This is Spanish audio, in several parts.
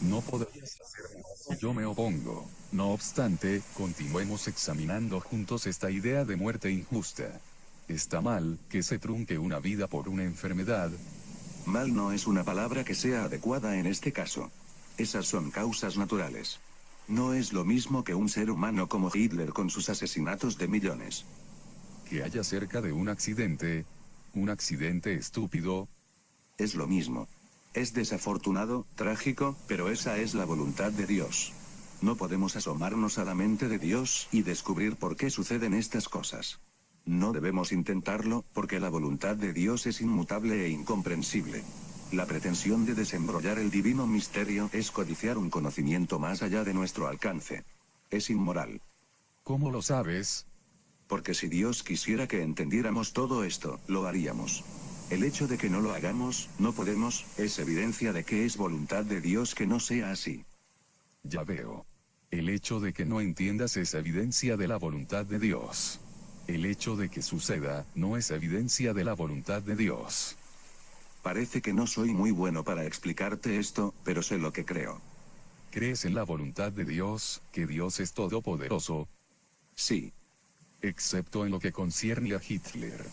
No podrías hacer nada si yo me opongo. No obstante, continuemos examinando juntos esta idea de muerte injusta. ¿Está mal que se trunque una vida por una enfermedad? Mal no es una palabra que sea adecuada en este caso. Esas son causas naturales. No es lo mismo que un ser humano como Hitler con sus asesinatos de millones. Que haya cerca de un accidente estúpido. Es lo mismo. Es desafortunado, trágico, pero esa es la voluntad de Dios. No podemos asomarnos a la mente de Dios y descubrir por qué suceden estas cosas. No debemos intentarlo, porque la voluntad de Dios es inmutable e incomprensible. La pretensión de desembrollar el divino misterio es codiciar un conocimiento más allá de nuestro alcance. Es inmoral. ¿Cómo lo sabes? Porque si Dios quisiera que entendiéramos todo esto, lo haríamos. El hecho de que no lo hagamos, no podemos, es evidencia de que es voluntad de Dios que no sea así. Ya veo. El hecho de que no entiendas es evidencia de la voluntad de Dios. El hecho de que suceda, no es evidencia de la voluntad de Dios. Parece que no soy muy bueno para explicarte esto, pero sé lo que creo. ¿Crees en la voluntad de Dios, que Dios es todopoderoso? Sí. Excepto en lo que concierne a Hitler.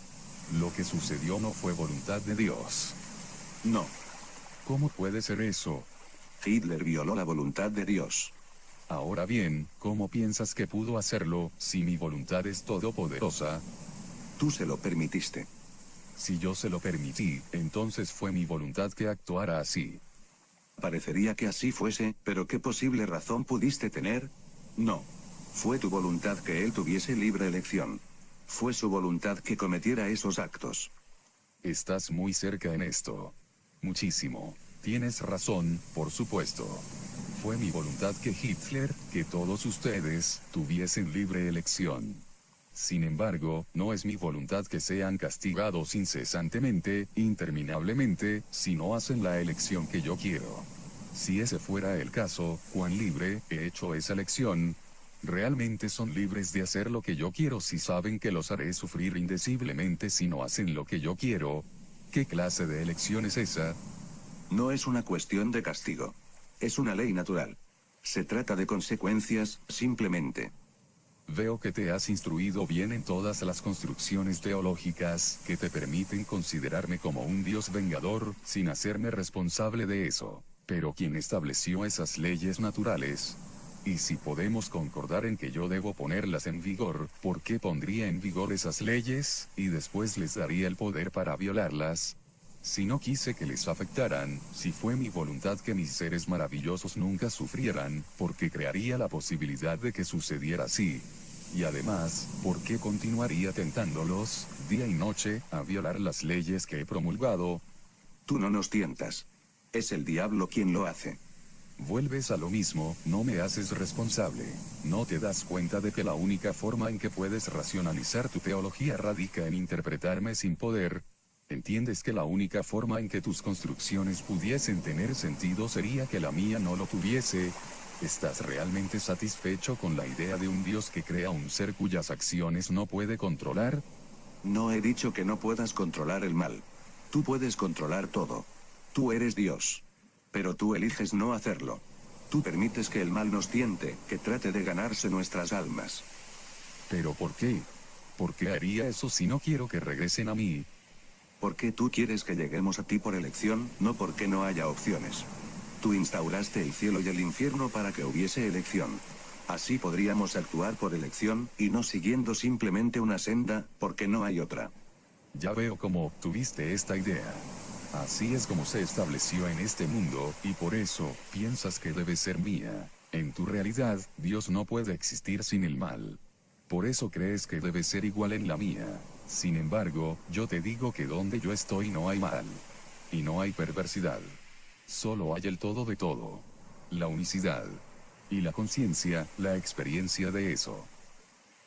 Lo que sucedió no fue voluntad de Dios. No. ¿Cómo puede ser eso? Hitler violó la voluntad de Dios. Ahora bien, ¿cómo piensas que pudo hacerlo, si mi voluntad es todopoderosa? Tú se lo permitiste. Si yo se lo permití, entonces fue mi voluntad que actuara así. Parecería que así fuese, pero ¿qué posible razón pudiste tener? No. Fue tu voluntad que él tuviese libre elección. Fue su voluntad que cometiera esos actos. Estás muy cerca en esto. Muchísimo. Tienes razón, por supuesto. Fue mi voluntad que Hitler, que todos ustedes, tuviesen libre elección. Sin embargo, no es mi voluntad que sean castigados incesantemente, interminablemente, si no hacen la elección que yo quiero. Si ese fuera el caso, cuán libre he hecho esa elección. Realmente son libres de hacer lo que yo quiero si saben que los haré sufrir indeciblemente si no hacen lo que yo quiero. ¿Qué clase de elección es esa? No es una cuestión de castigo. Es una ley natural. Se trata de consecuencias, simplemente. Veo que te has instruido bien en todas las construcciones teológicas que te permiten considerarme como un Dios vengador, sin hacerme responsable de eso. Pero ¿quién estableció esas leyes naturales? Y si podemos concordar en que yo debo ponerlas en vigor, ¿por qué pondría en vigor esas leyes, y después les daría el poder para violarlas? Si no quise que les afectaran, si fue mi voluntad que mis seres maravillosos nunca sufrieran, ¿por qué crearía la posibilidad de que sucediera así? Y además, ¿por qué continuaría tentándolos, día y noche, a violar las leyes que he promulgado? Tú no nos tientas. Es el diablo quien lo hace. Vuelves a lo mismo, no me haces responsable. ¿No te das cuenta de que la única forma en que puedes racionalizar tu teología radica en interpretarme sin poder? ¿Entiendes que la única forma en que tus construcciones pudiesen tener sentido sería que la mía no lo tuviese? ¿Estás realmente satisfecho con la idea de un Dios que crea un ser cuyas acciones no puede controlar? No he dicho que no puedas controlar el mal. Tú puedes controlar todo. Tú eres Dios. Pero tú eliges no hacerlo. Tú permites que el mal nos tiente, que trate de ganarse nuestras almas. ¿Pero por qué? ¿Por qué haría eso si no quiero que regresen a mí? Porque tú quieres que lleguemos a ti por elección, no porque no haya opciones. Tú instauraste el cielo y el infierno para que hubiese elección. Así podríamos actuar por elección, y no siguiendo simplemente una senda, porque no hay otra. Ya veo cómo obtuviste esta idea. Así es como se estableció en este mundo, y por eso, piensas que debe ser mía. En tu realidad, Dios no puede existir sin el mal. Por eso crees que debe ser igual en la mía. Sin embargo, yo te digo que donde yo estoy no hay mal. Y no hay perversidad. Solo hay el todo de todo. La unicidad. Y la conciencia, la experiencia de eso.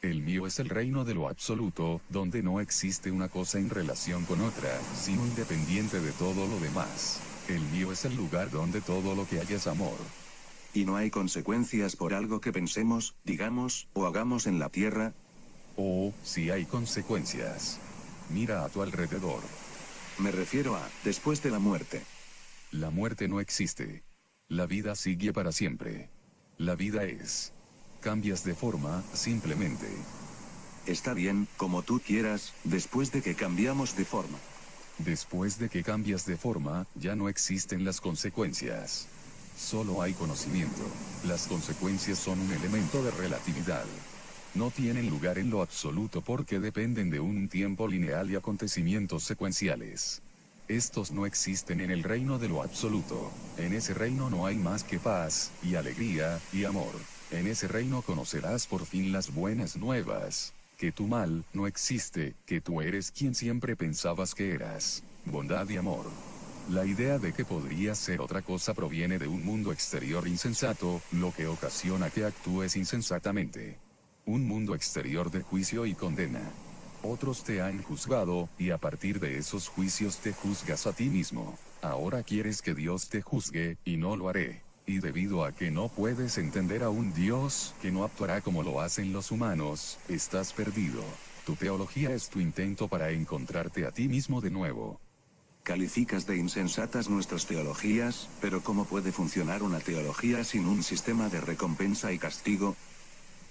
El mío es el reino de lo absoluto, donde no existe una cosa en relación con otra, sino independiente de todo lo demás. El mío es el lugar donde todo lo que hay es amor. ¿Y no hay consecuencias por algo que pensemos, digamos, o hagamos en la tierra? Oh, sí hay consecuencias. Mira a tu alrededor. Me refiero a, después de la muerte. La muerte no existe. La vida sigue para siempre. La vida es. Cambias de forma, simplemente. Está bien, como tú quieras, después de que cambiamos de forma. Después de que cambias de forma, ya no existen las consecuencias. Solo hay conocimiento. Las consecuencias son un elemento de relatividad. No tienen lugar en lo absoluto porque dependen de un tiempo lineal y acontecimientos secuenciales. Estos no existen en el reino de lo absoluto. En ese reino no hay más que paz, y alegría, y amor. En ese reino conocerás por fin las buenas nuevas. Que tu mal no existe, que tú eres quien siempre pensabas que eras. Bondad y amor. La idea de que podría ser otra cosa proviene de un mundo exterior insensato, lo que ocasiona que actúes insensatamente. Un mundo exterior de juicio y condena. Otros te han juzgado, y a partir de esos juicios te juzgas a ti mismo. Ahora quieres que Dios te juzgue, y no lo haré. Y debido a que no puedes entender a un Dios que no actuará como lo hacen los humanos, estás perdido. Tu teología es tu intento para encontrarte a ti mismo de nuevo. Calificas de insensatas nuestras teologías, pero ¿cómo puede funcionar una teología sin un sistema de recompensa y castigo?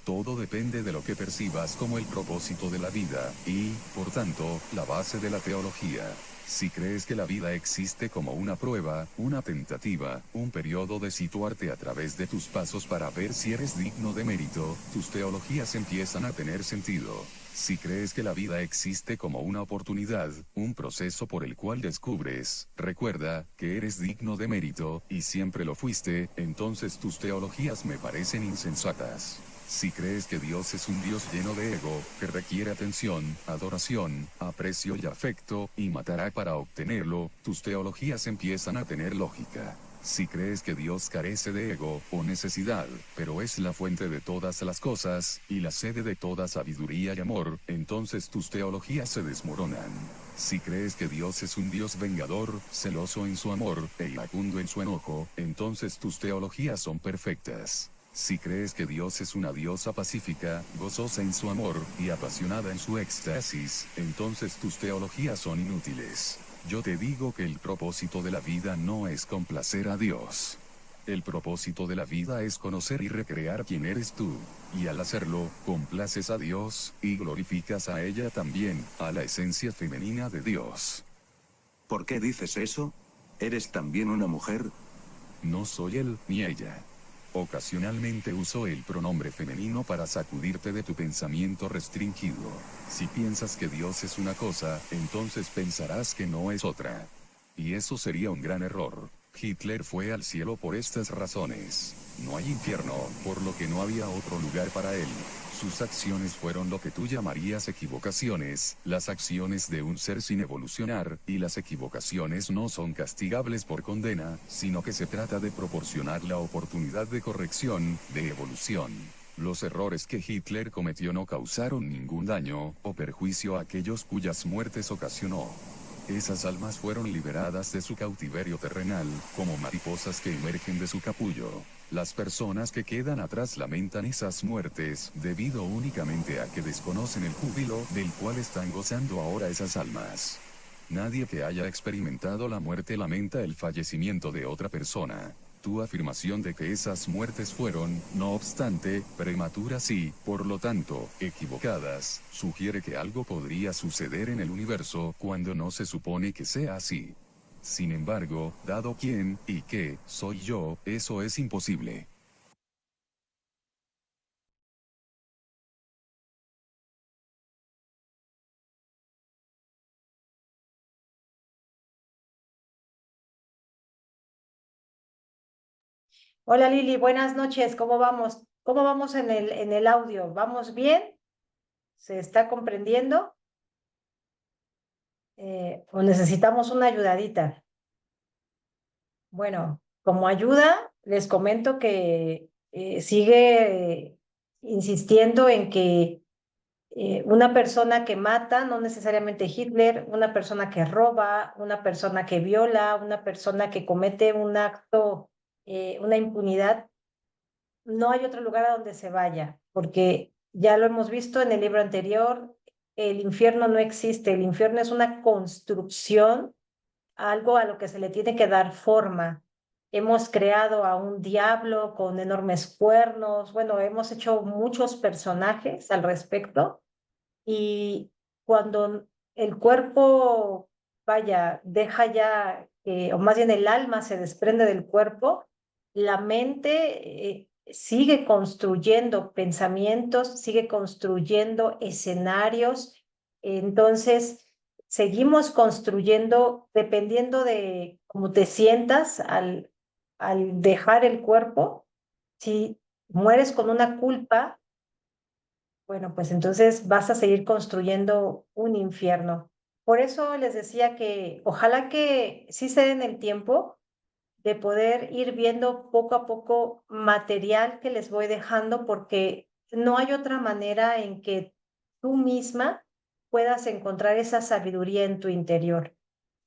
Todo depende de lo que percibas como el propósito de la vida, y, por tanto, la base de la teología. Si crees que la vida existe como una prueba, una tentativa, un periodo de situarte a través de tus pasos para ver si eres digno de mérito, tus teologías empiezan a tener sentido. Si crees que la vida existe como una oportunidad, un proceso por el cual descubres, recuerda, que eres digno de mérito, y siempre lo fuiste, entonces tus teologías me parecen insensatas. Si crees que Dios es un Dios lleno de ego, que requiere atención, adoración, aprecio y afecto, y matará para obtenerlo, tus teologías empiezan a tener lógica. Si crees que Dios carece de ego o necesidad, pero es la fuente de todas las cosas, y la sede de toda sabiduría y amor, entonces tus teologías se desmoronan. Si crees que Dios es un Dios vengador, celoso en su amor, e iracundo en su enojo, entonces tus teologías son perfectas. Si crees que Dios es una diosa pacífica, gozosa en su amor, y apasionada en su éxtasis, entonces tus teologías son inútiles. Yo te digo que el propósito de la vida no es complacer a Dios. El propósito de la vida es conocer y recrear quién eres tú. Y al hacerlo, complaces a Dios, y glorificas a ella también, a la esencia femenina de Dios. ¿Por qué dices eso? ¿Eres también una mujer? No soy él, ni ella. Ocasionalmente uso el pronombre femenino para sacudirte de tu pensamiento restringido. Si piensas que Dios es una cosa, entonces pensarás que no es otra. Y eso sería un gran error. Hitler fue al cielo por estas razones. No hay infierno, por lo que no había otro lugar para él. Sus acciones fueron lo que tú llamarías equivocaciones, las acciones de un ser sin evolucionar, y las equivocaciones no son castigables por condena, sino que se trata de proporcionar la oportunidad de corrección, de evolución. Los errores que Hitler cometió no causaron ningún daño o perjuicio a aquellos cuyas muertes ocasionó. Esas almas fueron liberadas de su cautiverio terrenal, como mariposas que emergen de su capullo. Las personas que quedan atrás lamentan esas muertes, debido únicamente a que desconocen el júbilo del cual están gozando ahora esas almas. Nadie que haya experimentado la muerte lamenta el fallecimiento de otra persona. Tu afirmación de que esas muertes fueron, no obstante, prematuras y, por lo tanto, equivocadas, sugiere que algo podría suceder en el universo cuando no se supone que sea así. Sin embargo, dado quién y qué soy yo, eso es imposible. Hola Lili, buenas noches. ¿Cómo vamos? ¿Cómo vamos en el audio? ¿Vamos bien? ¿Se está comprendiendo? ¿O necesitamos una ayudadita? Bueno, como ayuda, les comento que sigue insistiendo en que una persona que mata, no necesariamente Hitler, una persona que roba, una persona que viola, una persona que comete un acto, una impunidad, no hay otro lugar a donde se vaya, porque ya lo hemos visto en el libro anterior, el infierno no existe, el infierno es una construcción, algo a lo que se le tiene que dar forma. hemos creado a un diablo con enormes cuernos, bueno, hemos hecho muchos personajes al respecto y cuando el cuerpo, vaya, deja ya, o más bien el alma se desprende del cuerpo, la mente sigue construyendo pensamientos, sigue construyendo escenarios, entonces seguimos construyendo dependiendo de cómo te sientas al dejar el cuerpo. Si mueres con una culpa, bueno, pues entonces vas a seguir construyendo un infierno. Por eso les decía que ojalá que sí se den el tiempo de poder ir viendo poco a poco material que les voy dejando, porque no hay otra manera en que tú misma puedas encontrar esa sabiduría en tu interior.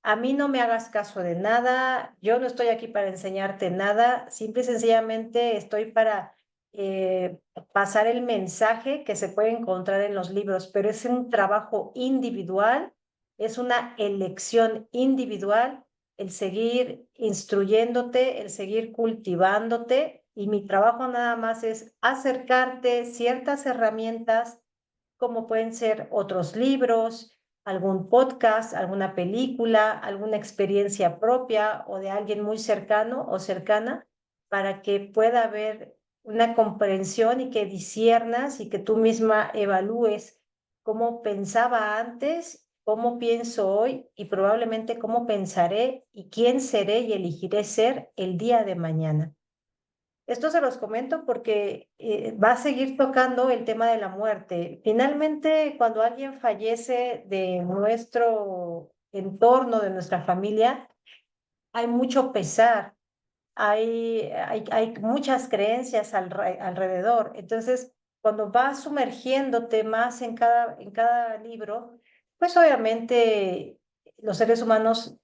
A mí no me hagas caso de nada, yo no estoy aquí para enseñarte nada, simple y sencillamente estoy para eh, pasar el mensaje que se puede encontrar en los libros, pero es un trabajo individual, es una elección individual el seguir instruyéndote, el seguir cultivándote, y mi trabajo nada más es acercarte ciertas herramientas como pueden ser otros libros, algún podcast, alguna película, alguna experiencia propia o de alguien muy cercano o cercana, para que pueda haber una comprensión y que disiernas y que tú misma evalúes cómo pensaba antes, cómo pienso hoy y probablemente cómo pensaré y quién seré y elegiré ser el día de mañana. Esto se los comento porque va a seguir tocando el tema de la muerte. Finalmente, cuando alguien fallece de nuestro entorno, de nuestra familia, hay mucho pesar, hay muchas creencias alrededor. Entonces, cuando vas sumergiéndote más en cada libro, pues obviamente los seres humanos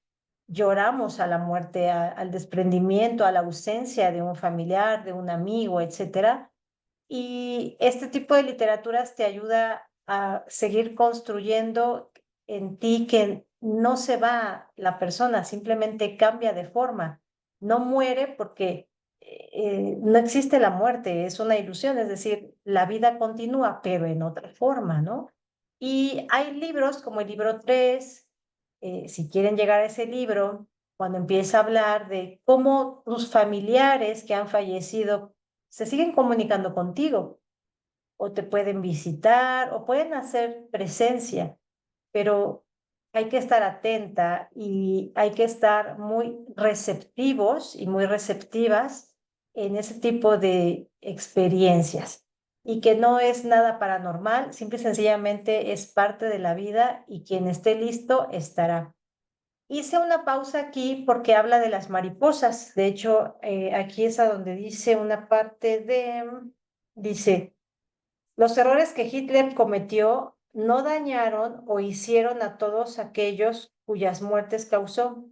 lloramos a la muerte, al desprendimiento, a la ausencia de un familiar, de un amigo, etcétera. Y este tipo de literaturas te ayuda a seguir construyendo en ti que no se va la persona, simplemente cambia de forma. No muere porque no existe la muerte, es una ilusión, es decir, la vida continúa, pero en otra forma, ¿no? Y hay libros como el libro 3, si quieren llegar a ese libro, cuando empieza a hablar de cómo tus familiares que han fallecido se siguen comunicando contigo o te pueden visitar o pueden hacer presencia, pero hay que estar atenta y hay que estar muy receptivos y muy receptivas en ese tipo de experiencias y que no es nada paranormal, simple y sencillamente es parte de la vida y quien esté listo estará. Hice una pausa aquí porque habla de las mariposas. De hecho, aquí es a donde dice una parte dice, los errores que Hitler cometió no dañaron o hicieron a todos aquellos cuyas muertes causó.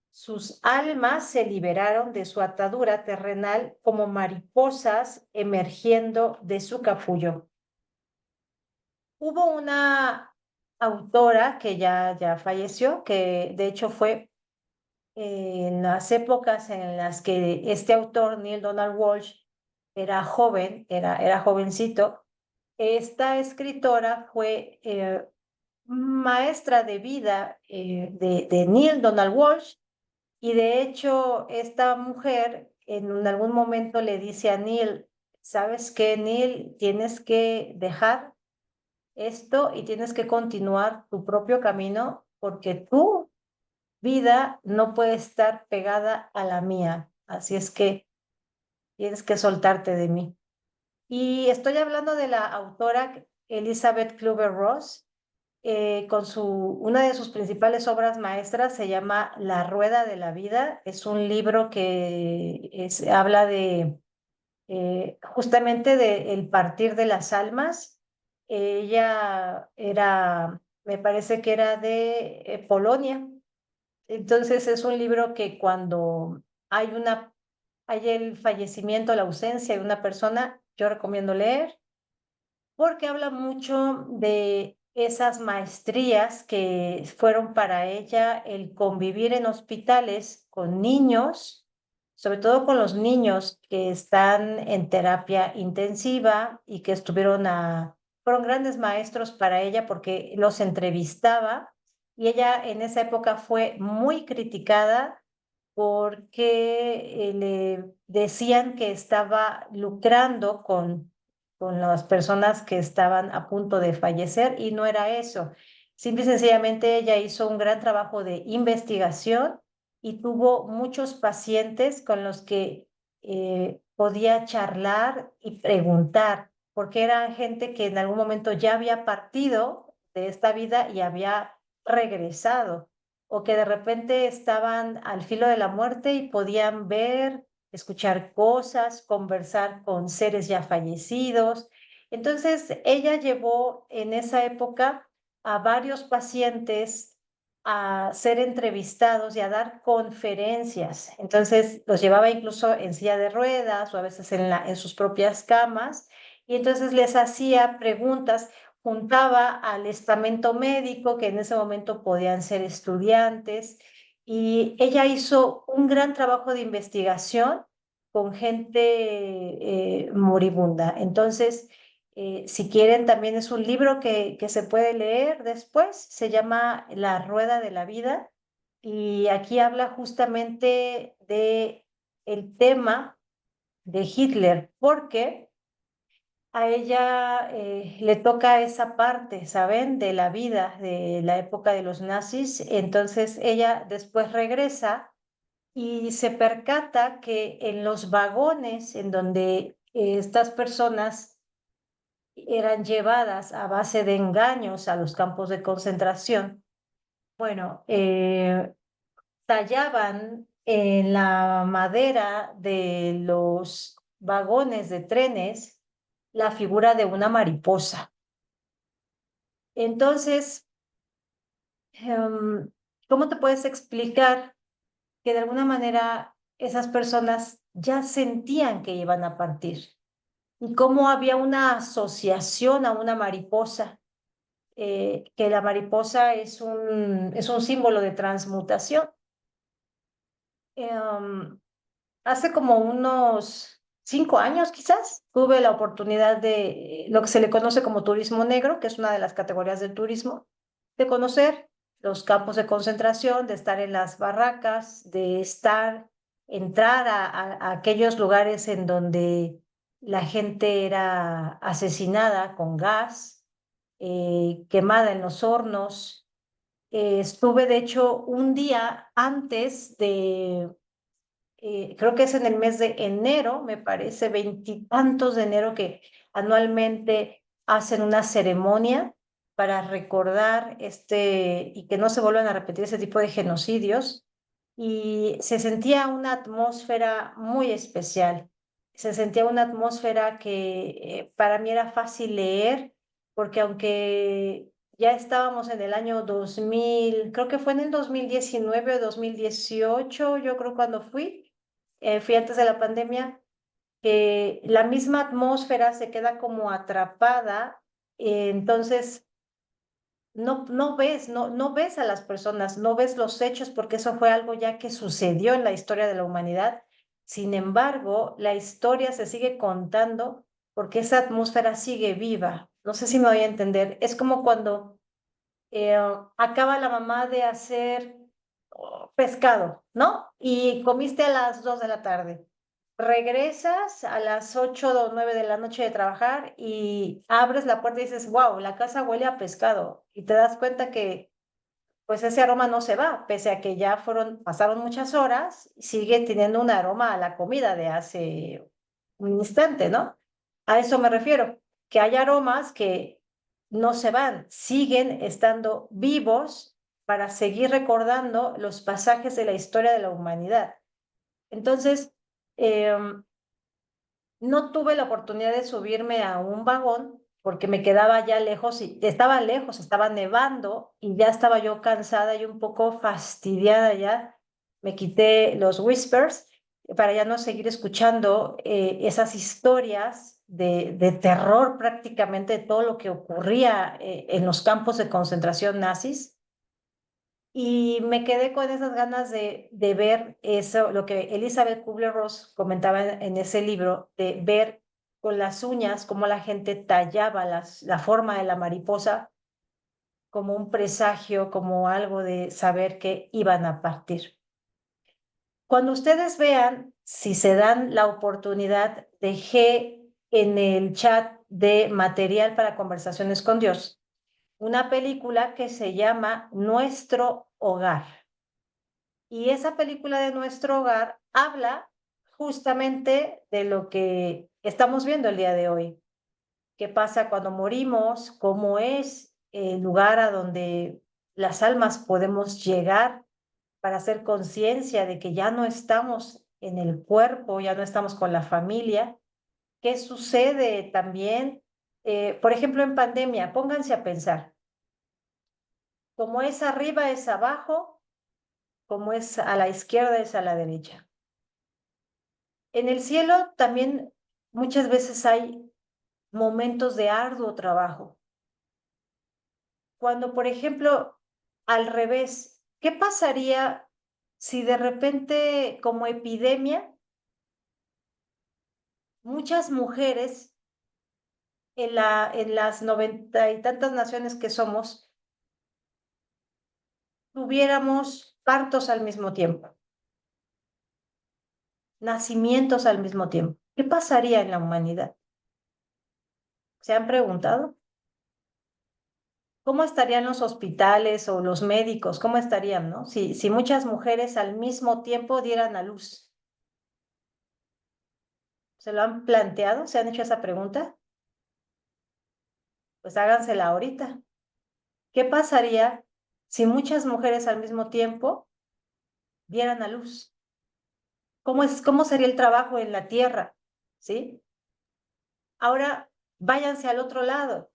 Sus almas se liberaron de su atadura terrenal como mariposas emergiendo de su capullo. Hubo una autora que ya falleció, que de hecho fue en las épocas en las que este autor, Neil Donald Walsh, era joven, era jovencito. Esta escritora fue maestra de vida de Neil Donald Walsh, y de hecho esta mujer en algún momento le dice a Neil, ¿sabes qué, Neil? Tienes que dejar esto y tienes que continuar tu propio camino porque tu vida no puede estar pegada a la mía. Así es que tienes que soltarte de mí. Y estoy hablando de la autora Elizabeth Kluber-Ross, una de sus principales obras maestras se llama La Rueda de la Vida. Es un libro que habla de justamente de el partir de las almas. Ella era, me parece que era de Polonia. Entonces es un libro que cuando hay hay el fallecimiento, la ausencia de una persona, yo recomiendo leer porque habla mucho de esas maestrías que fueron para ella el convivir en hospitales con niños sobre todo con los niños que están en terapia intensiva y que fueron grandes maestros para ella porque los entrevistaba y ella en esa época fue muy criticada porque le decían que estaba lucrando con las personas que estaban a punto de fallecer y no era eso. Simple y sencillamente ella hizo un gran trabajo de investigación y tuvo muchos pacientes con los que podía charlar y preguntar, porque era gente que en algún momento ya había partido de esta vida y había regresado o que de repente estaban al filo de la muerte y podían ver, escuchar cosas, conversar con seres ya fallecidos. Entonces, ella llevó en esa época a varios pacientes a ser entrevistados y a dar conferencias. Entonces, los llevaba incluso en silla de ruedas o a veces en sus propias camas y entonces les hacía preguntas, juntaba al estamento médico, que en ese momento podían ser estudiantes, y ella hizo un gran trabajo de investigación con gente moribunda. Entonces, si quieren, también es un libro que se puede leer después, se llama La Rueda de la Vida, y aquí habla justamente de el tema de Hitler, porque a ella le toca esa parte, ¿saben? De la vida, de la época de los nazis. Entonces ella después regresa y se percata que en los vagones en donde estas personas eran llevadas a base de engaños a los campos de concentración, bueno, tallaban en la madera de los vagones de trenes la figura de una mariposa. Entonces, ¿cómo te puedes explicar que de alguna manera esas personas ya sentían que iban a partir? Y cómo había una asociación a una mariposa, que la mariposa es un símbolo de transmutación. Em, Hace como unos 5 años quizás tuve la oportunidad de lo que se le conoce como turismo negro, que es una de las categorías del turismo, de conocer los campos de concentración, de estar en las barracas, entrar a aquellos lugares en donde la gente era asesinada con gas, quemada en los hornos. Estuve, de hecho, un día antes creo que es en el mes de enero, me parece, veintitantos de enero, que anualmente hacen una ceremonia para recordar y que no se vuelvan a repetir ese tipo de genocidios. Y se sentía una atmósfera muy especial. Se sentía una atmósfera que para mí era fácil leer, porque aunque ya estábamos en el año 2000, creo que fue en el 2019 o 2018, yo creo cuando fui antes de la pandemia, que la misma atmósfera se queda como atrapada, entonces no ves a las personas, no ves los hechos porque eso fue algo ya que sucedió en la historia de la humanidad. Sin embargo, la historia se sigue contando porque esa atmósfera sigue viva. No sé si me voy a entender. Es como cuando eh, acaba la mamá de hacer pescado, ¿no? Y comiste a las 2 de la tarde. Regresas a las 8 o 9 de la noche de trabajar y abres la puerta y dices, wow, la casa huele a pescado. Y te das cuenta que pues ese aroma no se va, pese a que ya pasaron muchas horas, sigue teniendo un aroma a la comida de hace un instante, ¿no? A eso me refiero, que hay aromas que no se van, siguen estando vivos para seguir recordando los pasajes de la historia de la humanidad. Entonces, no tuve la oportunidad de subirme a un vagón porque me quedaba ya lejos y estaba nevando y ya estaba yo cansada y un poco fastidiada ya. Me quité los whispers para ya no seguir escuchando esas historias de terror prácticamente de todo lo que ocurría en los campos de concentración nazis. Y me quedé con esas ganas de ver eso, lo que Elizabeth Kubler-Ross comentaba en ese libro, de ver con las uñas cómo la gente tallaba la forma de la mariposa como un presagio, como algo de saber que iban a partir. Cuando ustedes vean, si se dan la oportunidad, dejé en el chat de material para conversaciones con Dios una película que se llama Nuestro Hogar. Y esa película de Nuestro Hogar habla justamente de lo que estamos viendo el día de hoy. ¿Qué pasa cuando morimos? ¿Cómo es el lugar a donde las almas podemos llegar para hacer conciencia de que ya no estamos en el cuerpo, ya no estamos con la familia? ¿Qué sucede también? Por ejemplo, en pandemia, pónganse a pensar, como es arriba es abajo, como es a la izquierda es a la derecha. En el cielo también muchas veces hay momentos de arduo trabajo. Cuando, por ejemplo, al revés, ¿qué pasaría si de repente, como epidemia, muchas mujeres en las 90 y tantas naciones que somos, tuviéramos partos al mismo tiempo, nacimientos al mismo tiempo? ¿Qué pasaría en la humanidad? ¿Se han preguntado? ¿Cómo estarían los hospitales o los médicos? ¿Cómo estarían, no? Si muchas mujeres al mismo tiempo dieran a luz. ¿Se lo han planteado? ¿Se han hecho esa pregunta? Pues hágansela ahorita. ¿Qué pasaría si muchas mujeres al mismo tiempo dieran a luz? ¿Cómo sería el trabajo en la tierra? ¿Sí? Ahora, váyanse al otro lado.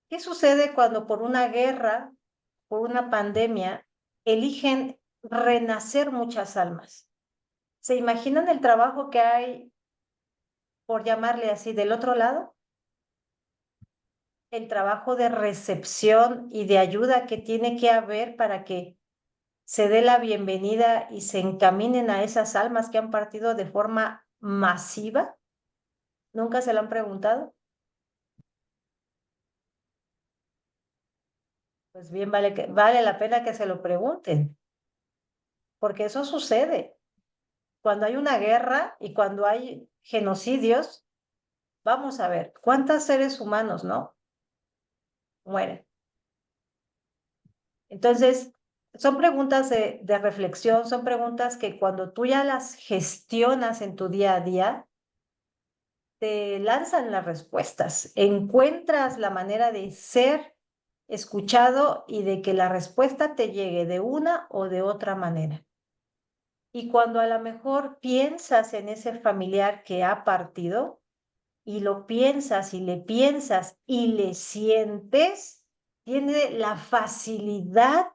¿Qué sucede cuando por una guerra, por una pandemia, eligen renacer muchas almas? ¿Se imaginan el trabajo que hay, por llamarle así, del otro lado? El trabajo de recepción y de ayuda que tiene que haber para que se dé la bienvenida y se encaminen a esas almas que han partido de forma masiva. ¿Nunca se lo han preguntado? Pues bien, vale la pena que se lo pregunten, porque eso sucede. Cuando hay una guerra y cuando hay genocidios, vamos a ver, ¿cuántos seres humanos, no? Mueren. Entonces, son preguntas de reflexión, son preguntas que cuando tú ya las gestionas en tu día a día, te lanzan las respuestas, encuentras la manera de ser escuchado y de que la respuesta te llegue de una o de otra manera. Y cuando a lo mejor piensas en ese familiar que ha partido y lo piensas y le sientes, tiene la facilidad,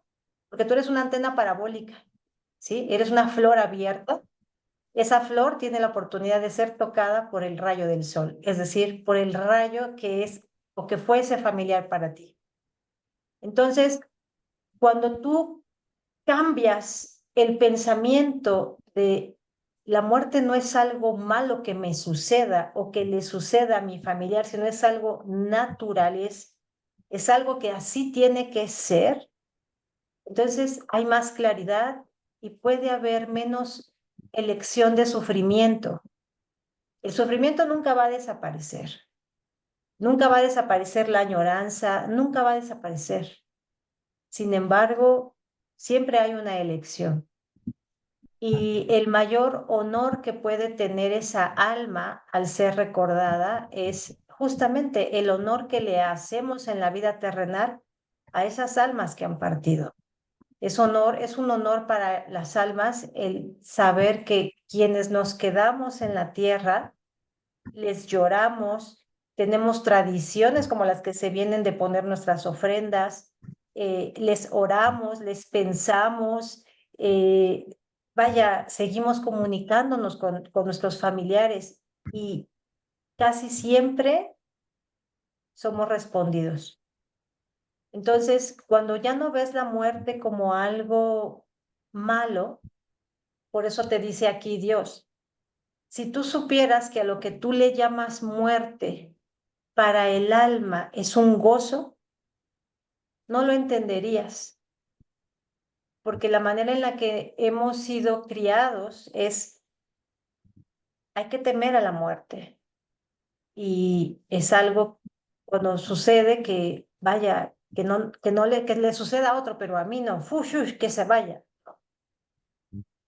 porque tú eres una antena parabólica, ¿sí? Eres una flor abierta. Esa flor tiene la oportunidad de ser tocada por el rayo del sol, es decir, por el rayo que es o que fuese familiar para ti. Entonces, cuando tú cambias el pensamiento de la muerte no es algo malo que me suceda o que le suceda a mi familiar, sino es algo natural, es algo que así tiene que ser, entonces hay más claridad y puede haber menos elección de sufrimiento. El sufrimiento nunca va a desaparecer, nunca va a desaparecer la añoranza, nunca va a desaparecer. Sin embargo, siempre hay una elección. Y el mayor honor que puede tener esa alma al ser recordada es justamente el honor que le hacemos en la vida terrenal a esas almas que han partido. Es un honor para las almas el saber que quienes nos quedamos en la tierra, les lloramos, tenemos tradiciones como las que se vienen de poner nuestras ofrendas, les oramos, les pensamos, eh, vaya, seguimos comunicándonos con nuestros familiares y casi siempre somos respondidos. Entonces, cuando ya no ves la muerte como algo malo, por eso te dice aquí Dios, si tú supieras que a lo que tú le llamas muerte para el alma es un gozo, no lo entenderías, porque la manera en la que hemos sido criados es, hay que temer a la muerte. Y es algo cuando sucede que, vaya, que le suceda a otro, pero a mí no, que se vaya.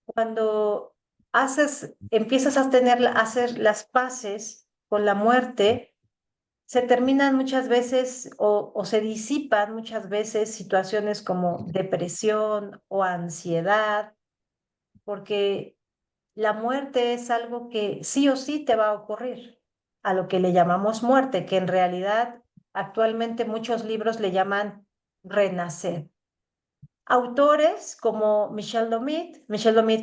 Cuando empiezas a hacer las paces con la muerte, se terminan muchas veces o se disipan muchas veces situaciones como depresión o ansiedad, porque la muerte es algo que sí o sí te va a ocurrir, a lo que le llamamos muerte, que en realidad actualmente muchos libros le llaman renacer. Autores como Michel Domit,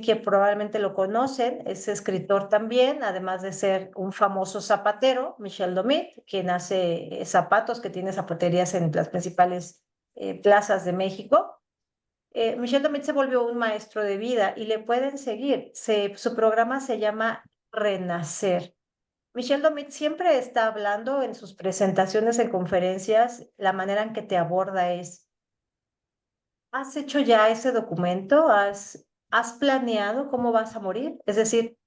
que probablemente lo conocen, es escritor también, además de ser un famoso zapatero, Michel Domit, quien hace zapatos, que tiene zapaterías en las principales plazas de México. Michel Domit se volvió un maestro de vida y le pueden seguir. Su programa se llama Renacer. Michel Domit siempre está hablando en sus presentaciones en conferencias, la manera en que te aborda es: ¿has hecho ya ese documento? ¿Has planeado cómo vas a morir? Es decir,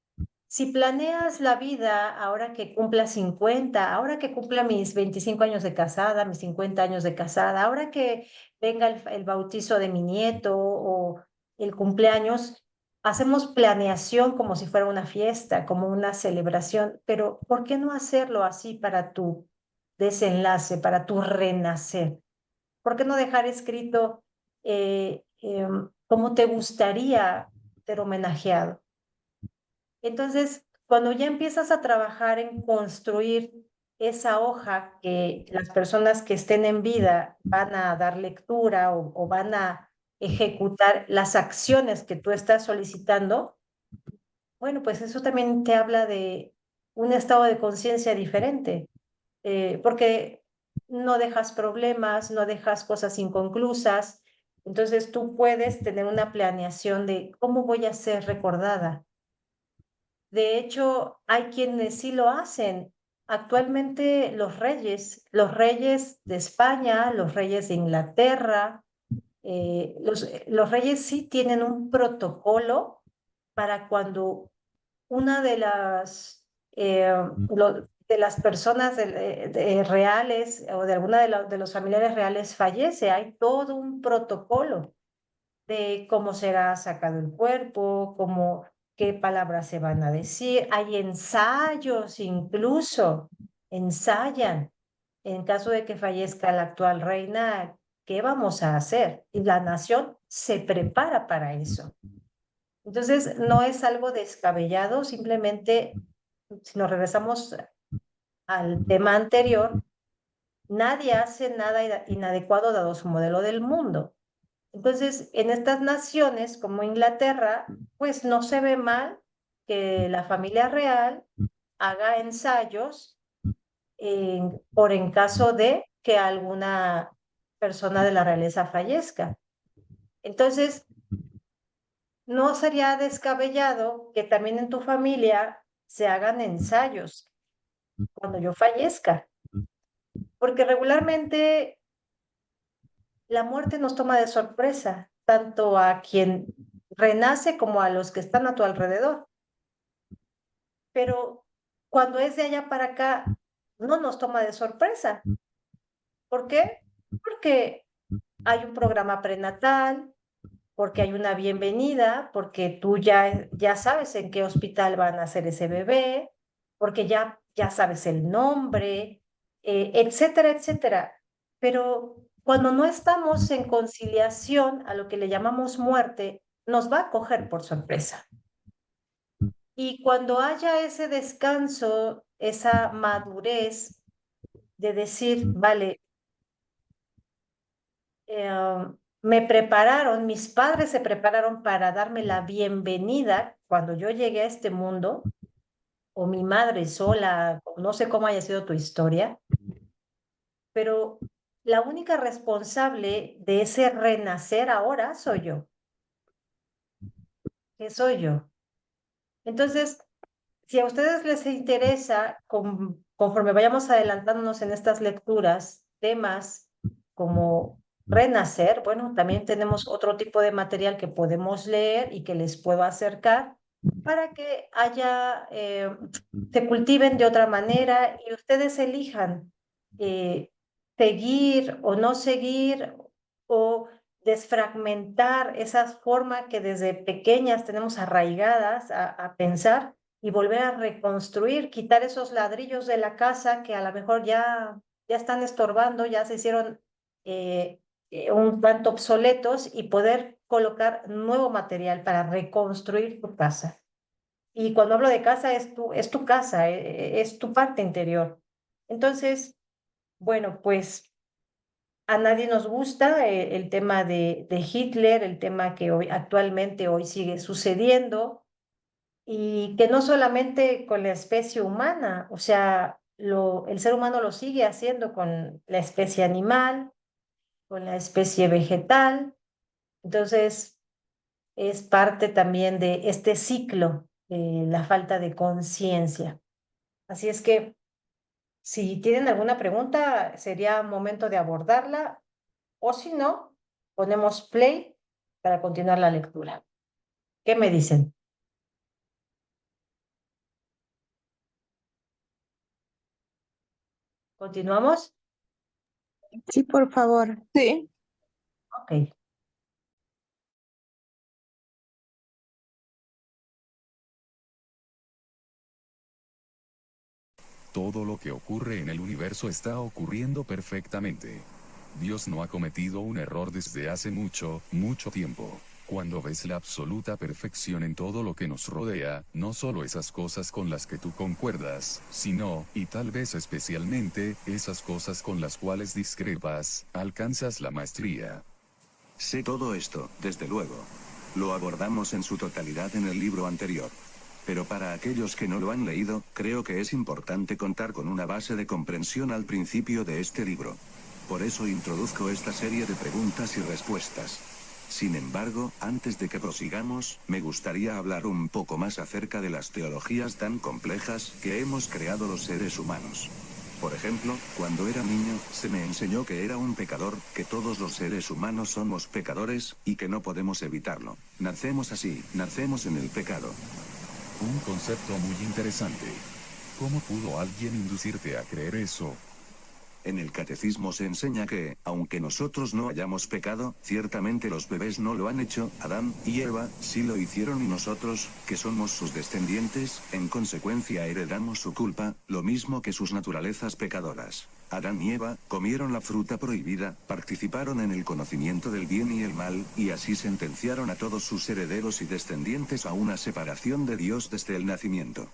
si planeas la vida ahora que cumpla 50, ahora que cumpla mis 25 años de casada, mis 50 años de casada, ahora que venga el bautizo de mi nieto o el cumpleaños, hacemos planeación como si fuera una fiesta, como una celebración, pero ¿por qué no hacerlo así para tu desenlace, para tu renacer? ¿Por qué no dejar escrito cómo te gustaría ser homenajeado? Entonces, cuando ya empiezas a trabajar en construir esa hoja que las personas que estén en vida van a dar lectura o van a ejecutar las acciones que tú estás solicitando, bueno, pues eso también te habla de un estado de conciencia diferente, porque no dejas problemas, no dejas cosas inconclusas, entonces tú puedes tener una planeación de cómo voy a ser recordada. De hecho, hay quienes sí lo hacen. Actualmente los reyes de España, los reyes de Inglaterra, los reyes sí tienen un protocolo para cuando una de las personas reales o de alguna de los familiares reales fallece. Hay todo un protocolo de cómo será sacado el cuerpo, qué palabras se van a decir. Hay ensayos incluso, ensayan. En caso de que fallezca la actual reina, ¿qué vamos a hacer? Y la nación se prepara para eso. Entonces, no es algo descabellado, simplemente, si nos regresamos al tema anterior, nadie hace nada inadecuado dado su modelo del mundo. Entonces, en estas naciones como Inglaterra, pues no se ve mal que la familia real haga ensayos por en caso de que alguna persona de la realeza fallezca. Entonces, no sería descabellado que también en tu familia se hagan ensayos cuando yo fallezca, porque regularmente la muerte nos toma de sorpresa, tanto a quien renace como a los que están a tu alrededor. Pero cuando es de allá para acá, no nos toma de sorpresa. ¿Por qué? Porque hay un programa prenatal, porque hay una bienvenida, porque tú ya sabes en qué hospital van a hacer ese bebé, porque ya sabes el nombre, etcétera, etcétera. Pero cuando no estamos en conciliación a lo que le llamamos muerte, nos va a coger por sorpresa. Y cuando haya ese descanso, esa madurez de decir, vale, me prepararon, mis padres se prepararon para darme la bienvenida cuando yo llegué a este mundo, o mi madre sola, no sé cómo haya sido tu historia, pero la única responsable de ese renacer ahora soy yo. ¿Qué soy yo? Entonces, si a ustedes les interesa, conforme vayamos adelantándonos en estas lecturas, temas como renacer, bueno, también tenemos otro tipo de material que podemos leer y que les puedo acercar para que se cultiven de otra manera y ustedes elijan eh, seguir o no seguir o desfragmentar esa forma que desde pequeñas tenemos arraigadas a pensar y volver a reconstruir, quitar esos ladrillos de la casa que a lo mejor ya están estorbando, ya se hicieron un tanto obsoletos y poder colocar nuevo material para reconstruir tu casa. Y cuando hablo de casa, es tu casa, es tu parte interior. Entonces, bueno, pues a nadie nos gusta el tema de Hitler, el tema que actualmente hoy sigue sucediendo y que no solamente con la especie humana, o sea, el ser humano lo sigue haciendo con la especie animal, con la especie vegetal, entonces es parte también de este ciclo de la falta de conciencia. Así es que si tienen alguna pregunta, sería momento de abordarla, o si no, ponemos play para continuar la lectura. ¿Qué me dicen? ¿Continuamos? Sí, por favor. Sí. Ok. Todo lo que ocurre en el universo está ocurriendo perfectamente. Dios no ha cometido un error desde hace mucho, mucho tiempo. Cuando ves la absoluta perfección en todo lo que nos rodea, no solo esas cosas con las que tú concuerdas, sino, y tal vez especialmente, esas cosas con las cuales discrepas, alcanzas la maestría. Sé todo esto, desde luego. Lo abordamos en su totalidad en el libro anterior. Pero para aquellos que no lo han leído, creo que es importante contar con una base de comprensión al principio de este libro. Por eso introduzco esta serie de preguntas y respuestas. Sin embargo, antes de que prosigamos, me gustaría hablar un poco más acerca de las teologías tan complejas que hemos creado los seres humanos. Por ejemplo, cuando era niño, se me enseñó que era un pecador, que todos los seres humanos somos pecadores, y que no podemos evitarlo. Nacemos así, nacemos en el pecado. Un concepto muy interesante. ¿Cómo pudo alguien inducirte a creer eso? En el catecismo se enseña que, aunque nosotros no hayamos pecado, ciertamente los bebés no lo han hecho, Adán y Eva sí lo hicieron y nosotros, que somos sus descendientes, en consecuencia heredamos su culpa, lo mismo que sus naturalezas pecadoras. Adán y Eva comieron la fruta prohibida, participaron en el conocimiento del bien y el mal, y así sentenciaron a todos sus herederos y descendientes a una separación de Dios desde el nacimiento.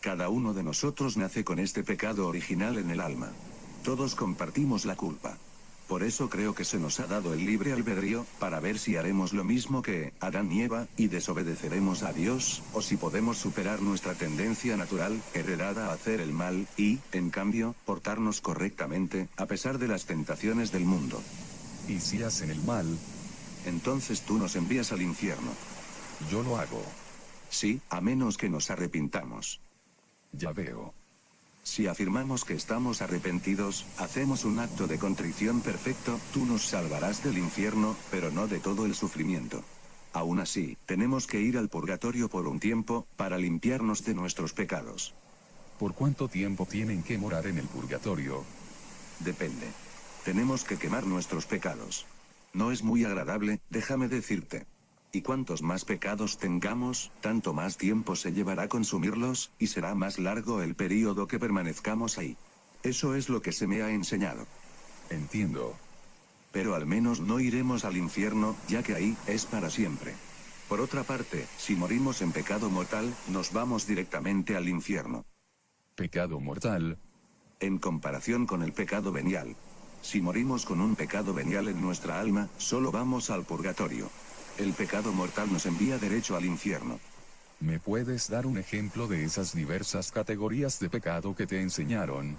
Cada uno de nosotros nace con este pecado original en el alma. Todos compartimos la culpa. Por eso creo que se nos ha dado el libre albedrío, para ver si haremos lo mismo que Adán y Eva, y desobedeceremos a Dios, o si podemos superar nuestra tendencia natural, heredada a hacer el mal, y, en cambio, portarnos correctamente, a pesar de las tentaciones del mundo. ¿Y si hacen el mal? Entonces tú nos envías al infierno. Yo lo hago. Sí, a menos que nos arrepintamos. Ya veo. Si afirmamos que estamos arrepentidos, hacemos un acto de contrición perfecto, tú nos salvarás del infierno, pero no de todo el sufrimiento. Aún así, tenemos que ir al purgatorio por un tiempo, para limpiarnos de nuestros pecados. ¿Por cuánto tiempo tienen que morar en el purgatorio? Depende. Tenemos que quemar nuestros pecados. No es muy agradable, déjame decirte. Y cuantos más pecados tengamos, tanto más tiempo se llevará consumirlos, y será más largo el período que permanezcamos ahí. Eso es lo que se me ha enseñado. Entiendo. Pero al menos no iremos al infierno, ya que ahí es para siempre. Por otra parte, si morimos en pecado mortal, nos vamos directamente al infierno. ¿Pecado mortal? En comparación con el pecado venial. Si morimos con un pecado venial en nuestra alma, solo vamos al purgatorio. El pecado mortal nos envía derecho al infierno. ¿Me puedes dar un ejemplo de esas diversas categorías de pecado que te enseñaron?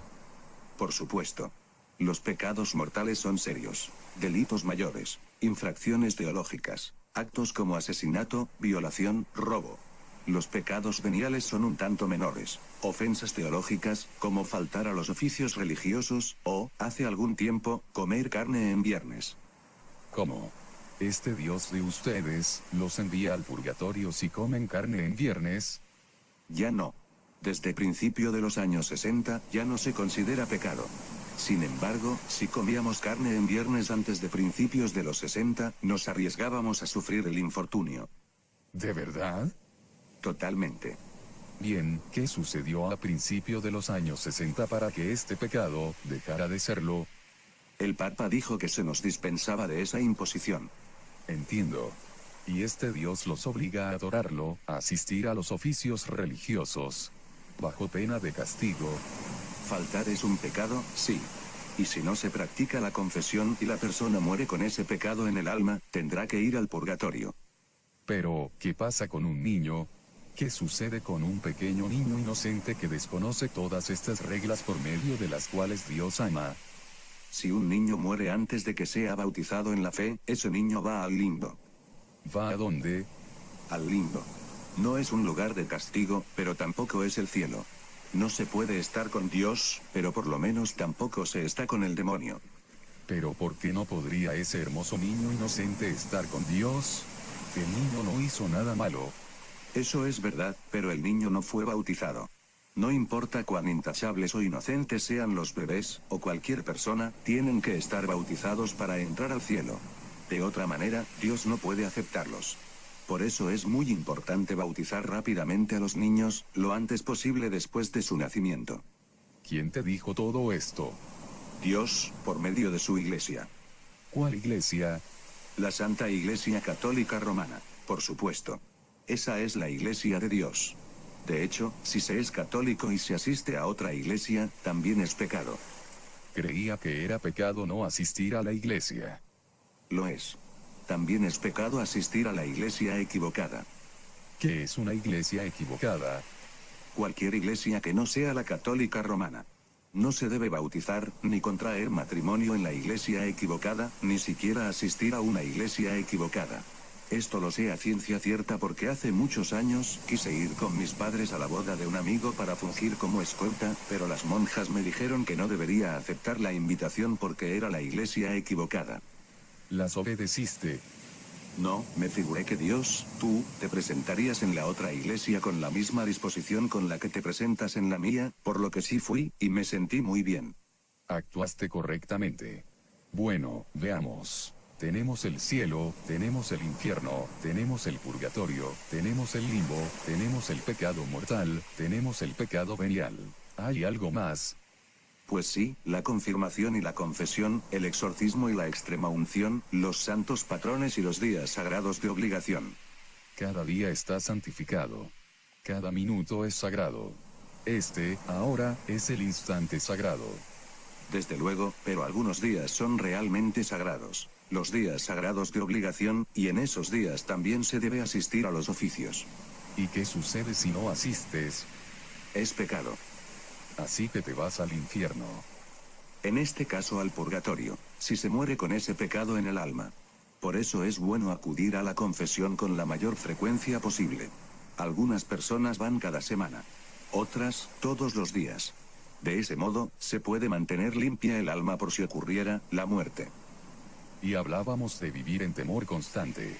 Por supuesto. Los pecados mortales son serios. Delitos mayores, infracciones teológicas, actos como asesinato, violación, robo. Los pecados veniales son un tanto menores, ofensas teológicas, como faltar a los oficios religiosos, o, hace algún tiempo, comer carne en viernes. ¿Cómo? ¿Este Dios de ustedes los envía al purgatorio si comen carne en viernes? Ya no. Desde principio de los años 60, ya no se considera pecado. Sin embargo, si comíamos carne en viernes antes de principios de los 60, nos arriesgábamos a sufrir el infortunio. ¿De verdad? Totalmente. Bien, ¿qué sucedió a principio de los años 60 para que este pecado dejara de serlo? El Papa dijo que se nos dispensaba de esa imposición. Entiendo. Y este Dios los obliga a adorarlo, a asistir a los oficios religiosos, bajo pena de castigo. ¿Faltar es un pecado? Sí. Y si no se practica la confesión y la persona muere con ese pecado en el alma, tendrá que ir al purgatorio. Pero, ¿qué pasa con un niño? ¿Qué sucede con un pequeño niño inocente que desconoce todas estas reglas por medio de las cuales Dios ama? Si un niño muere antes de que sea bautizado en la fe, ese niño va al limbo. ¿Va a dónde? Al limbo. No es un lugar de castigo, pero tampoco es el cielo. No se puede estar con Dios, pero por lo menos tampoco se está con el demonio. Pero ¿por qué no podría ese hermoso niño inocente estar con Dios? El niño no hizo nada malo. Eso es verdad, pero el niño no fue bautizado. No importa cuán intachables o inocentes sean los bebés, o cualquier persona, tienen que estar bautizados para entrar al cielo. De otra manera, Dios no puede aceptarlos. Por eso es muy importante bautizar rápidamente a los niños, lo antes posible después de su nacimiento. ¿Quién te dijo todo esto? Dios, por medio de su iglesia. ¿Cuál iglesia? La Santa Iglesia Católica Romana, por supuesto. Esa es la iglesia de Dios. De hecho, si se es católico y se asiste a otra iglesia, también es pecado. Creía que era pecado no asistir a la iglesia. Lo es. También es pecado asistir a la iglesia equivocada. ¿Qué es una iglesia equivocada? Cualquier iglesia que no sea la católica romana. No se debe bautizar, ni contraer matrimonio en la iglesia equivocada, ni siquiera asistir a una iglesia equivocada. Esto lo sé a ciencia cierta porque hace muchos años quise ir con mis padres a la boda de un amigo para fungir como escolta, pero las monjas me dijeron que no debería aceptar la invitación porque era la iglesia equivocada. ¿Las obedeciste? No, me figuré que Dios, tú, te presentarías en la otra iglesia con la misma disposición con la que te presentas en la mía, por lo que sí fui, y me sentí muy bien. Actuaste correctamente. Bueno, veamos. Tenemos el cielo, tenemos el infierno, tenemos el purgatorio, tenemos el limbo, tenemos el pecado mortal, tenemos el pecado venial. ¿Hay algo más? Pues sí, la confirmación y la confesión, el exorcismo y la extremaunción, los santos patrones y los días sagrados de obligación. Cada día está santificado. Cada minuto es sagrado. Ahora, es el instante sagrado. Desde luego, pero algunos días son realmente sagrados. Los días sagrados de obligación, y en esos días también se debe asistir a los oficios. ¿Y qué sucede si no asistes? Es pecado. Así que te vas al infierno. En este caso al purgatorio, si se muere con ese pecado en el alma. Por eso es bueno acudir a la confesión con la mayor frecuencia posible. Algunas personas van cada semana. Otras, todos los días. De ese modo, se puede mantener limpia el alma por si ocurriera la muerte. Y hablábamos de vivir en temor constante.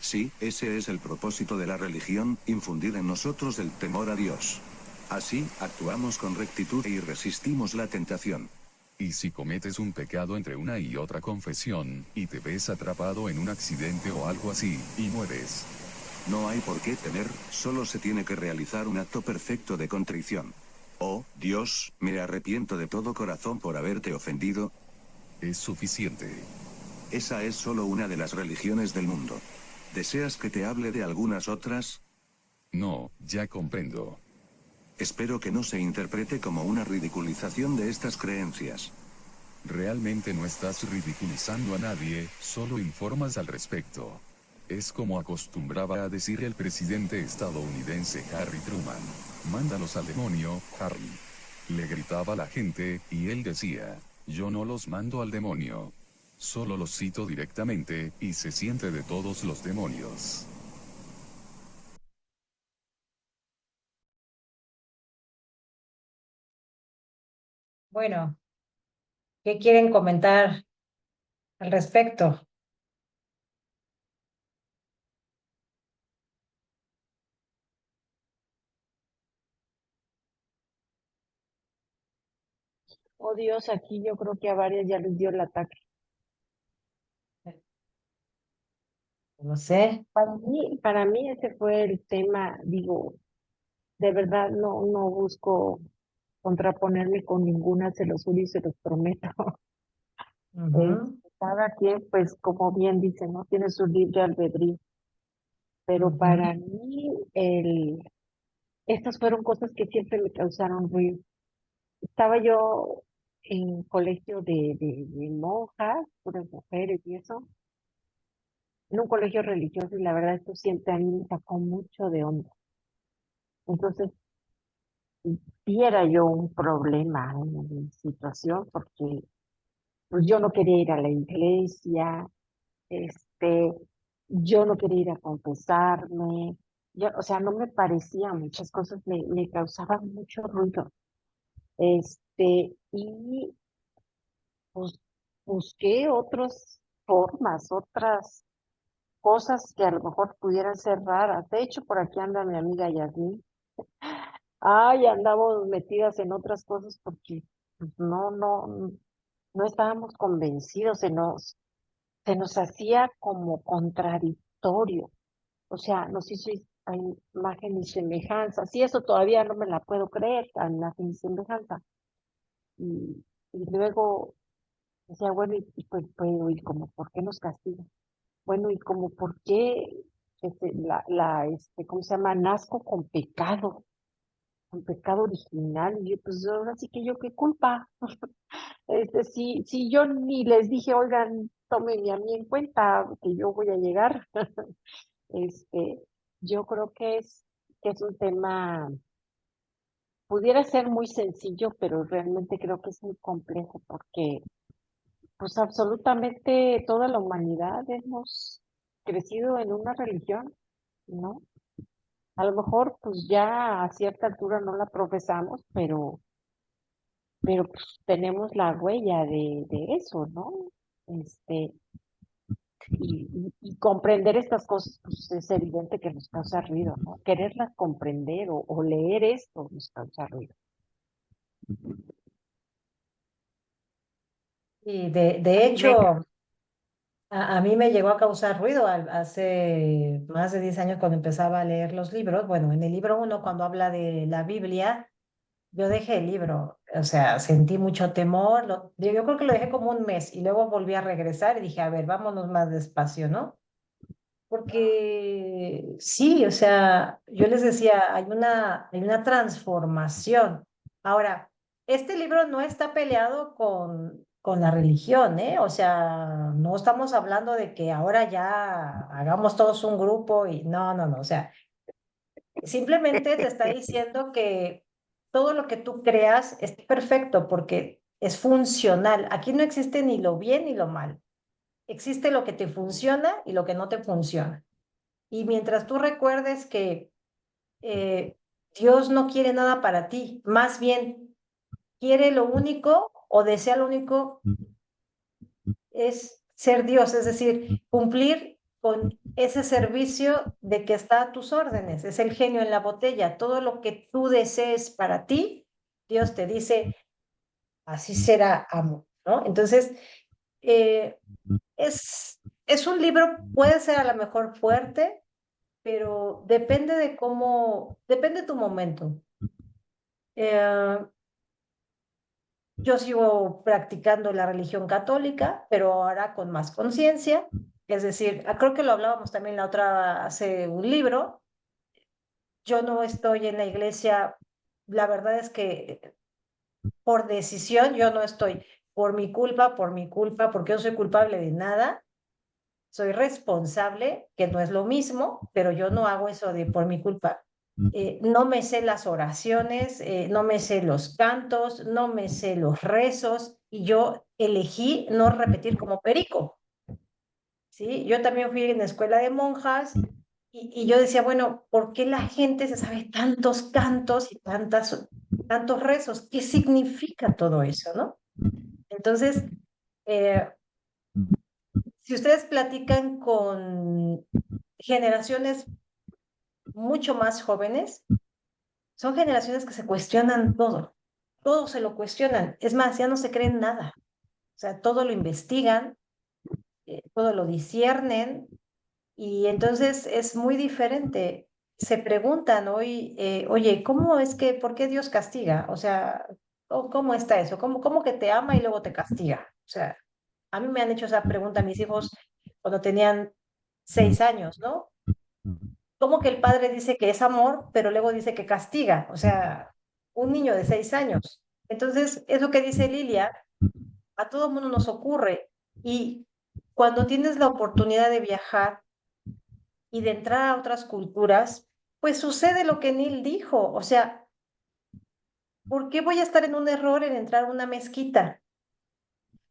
Sí, ese es el propósito de la religión, infundir en nosotros el temor a Dios. Así, actuamos con rectitud y resistimos la tentación. Y si cometes un pecado entre una y otra confesión, y te ves atrapado en un accidente o algo así, y mueres. No hay por qué temer, solo se tiene que realizar un acto perfecto de contrición. Oh, Dios, me arrepiento de todo corazón por haberte ofendido. Es suficiente. Esa es solo una de las religiones del mundo. ¿Deseas que te hable de algunas otras? No, ya comprendo. Espero que no se interprete como una ridiculización de estas creencias. Realmente no estás ridiculizando a nadie, solo informas al respecto. Es como acostumbraba a decir el presidente estadounidense Harry Truman. Mándalos al demonio, Harry. Le gritaba a la gente, y él decía, Yo no los mando al demonio. Solo los cito directamente, y se siente de todos los demonios. Bueno, ¿qué quieren comentar al respecto? Oh Dios, aquí yo creo que a varias ya les dio el ataque. No sé. Para mí ese fue el tema, digo, de verdad no busco contraponerme con ninguna, se los juro y se los prometo. Ujú, Cada quien, pues, como bien dice, ¿no? Tiene su libre albedrío. Pero ujú, para mí, estas fueron cosas que siempre me causaron ruido. Estaba yo en colegio de monjas, puras mujeres y eso, en un colegio religioso y la verdad esto siempre a mí me sacó mucho de onda. Entonces, sí era yo un problema en mi situación porque pues yo no quería ir a la iglesia, este, yo no quería ir a confesarme, yo, o sea, no me parecían muchas cosas, me causaban mucho ruido. Y pues busqué otras formas, otras cosas que a lo mejor pudieran ser raras. De hecho, por aquí anda mi amiga Yasmín. Ay, andamos metidas en otras cosas porque pues, no estábamos convencidos, se nos hacía como contradictorio. O sea, nos hizo a imagen y semejanza. Sí, eso todavía no me la puedo creer, a imagen y semejanza. Y luego decía, bueno, y como, ¿por qué nos castiga? Bueno, y como, ¿por qué ¿cómo se llama? Nazco con pecado original. Y yo, pues ahora sí que yo qué culpa. Si yo ni les dije, oigan, tómenme a mí en cuenta que yo voy a llegar. Este, yo creo que es un tema, pudiera ser muy sencillo, pero realmente creo que es muy complejo porque pues absolutamente toda la humanidad hemos crecido en una religión, ¿no? A lo mejor pues ya a cierta altura no la profesamos, pero pues tenemos la huella de eso, ¿no? Este, y comprender estas cosas, pues es evidente que nos causa ruido, ¿no? Quererlas comprender o leer esto nos causa ruido. y de Me ca- hecho, a mí me llegó a causar ruido hace más de 10 años cuando empezaba a leer los libros. Bueno, en el libro uno, cuando habla de la Biblia, yo dejé el libro, o sea, sentí mucho temor. Yo creo que lo dejé como un mes y luego volví a regresar y dije, a ver, vámonos más despacio, ¿no? Porque sí, o sea, yo les decía, hay una transformación. Ahora, este libro no está peleado con la religión, ¿eh? O sea, no estamos hablando de que ahora ya hagamos todos un grupo y no, no, no, o sea, simplemente te está diciendo que todo lo que tú creas es perfecto porque es funcional. Aquí no existe ni lo bien ni lo mal. Existe lo que te funciona y lo que no te funciona. Y mientras tú recuerdes que eh, Dios no quiere nada para ti, más bien quiere lo único o desea lo único es ser Dios, es decir, cumplir con ese servicio de que está a tus órdenes, es el genio en la botella, todo lo que tú desees para ti, Dios te dice, así será amor, ¿no? Entonces, eh, es un libro, puede ser a lo mejor fuerte, pero depende de cómo, depende de tu momento. Eh, yo sigo practicando la religión católica, pero ahora con más conciencia. Es decir, creo que lo hablábamos también la otra, hace un libro. Yo no estoy en la iglesia, la verdad es que por decisión yo no estoy, por mi culpa, porque yo no soy culpable de nada. Soy responsable, que no es lo mismo, pero yo no hago eso de por mi culpa. no me sé las oraciones, no me sé los cantos, no me sé los rezos, y yo elegí no repetir como perico, ¿sí? Yo también fui en escuela de monjas y yo decía, bueno, ¿por qué la gente se sabe tantos cantos y tantos rezos? ¿Qué significa todo eso, no? Entonces, eh, si ustedes platican con generaciones mucho más jóvenes, son generaciones que se cuestionan todo se lo cuestionan. Es más, ya no se creen nada. O sea, todo lo investigan, todo lo disciernen y entonces es muy diferente. Se preguntan hoy, oye, ¿cómo es que, por qué Dios castiga? O sea, ¿cómo está eso? ¿Cómo que te ama y luego te castiga? O sea, a mí me han hecho esa pregunta mis hijos cuando tenían 6 años, ¿no? ¿Cómo que el padre dice que es amor, pero luego dice que castiga? O sea, un niño de 6 años. Entonces, eso que dice Lilia, a todo mundo nos ocurre. Y cuando tienes la oportunidad de viajar y de entrar a otras culturas, pues sucede lo que Neil dijo. O sea, ¿por qué voy a estar en un error en entrar a una mezquita?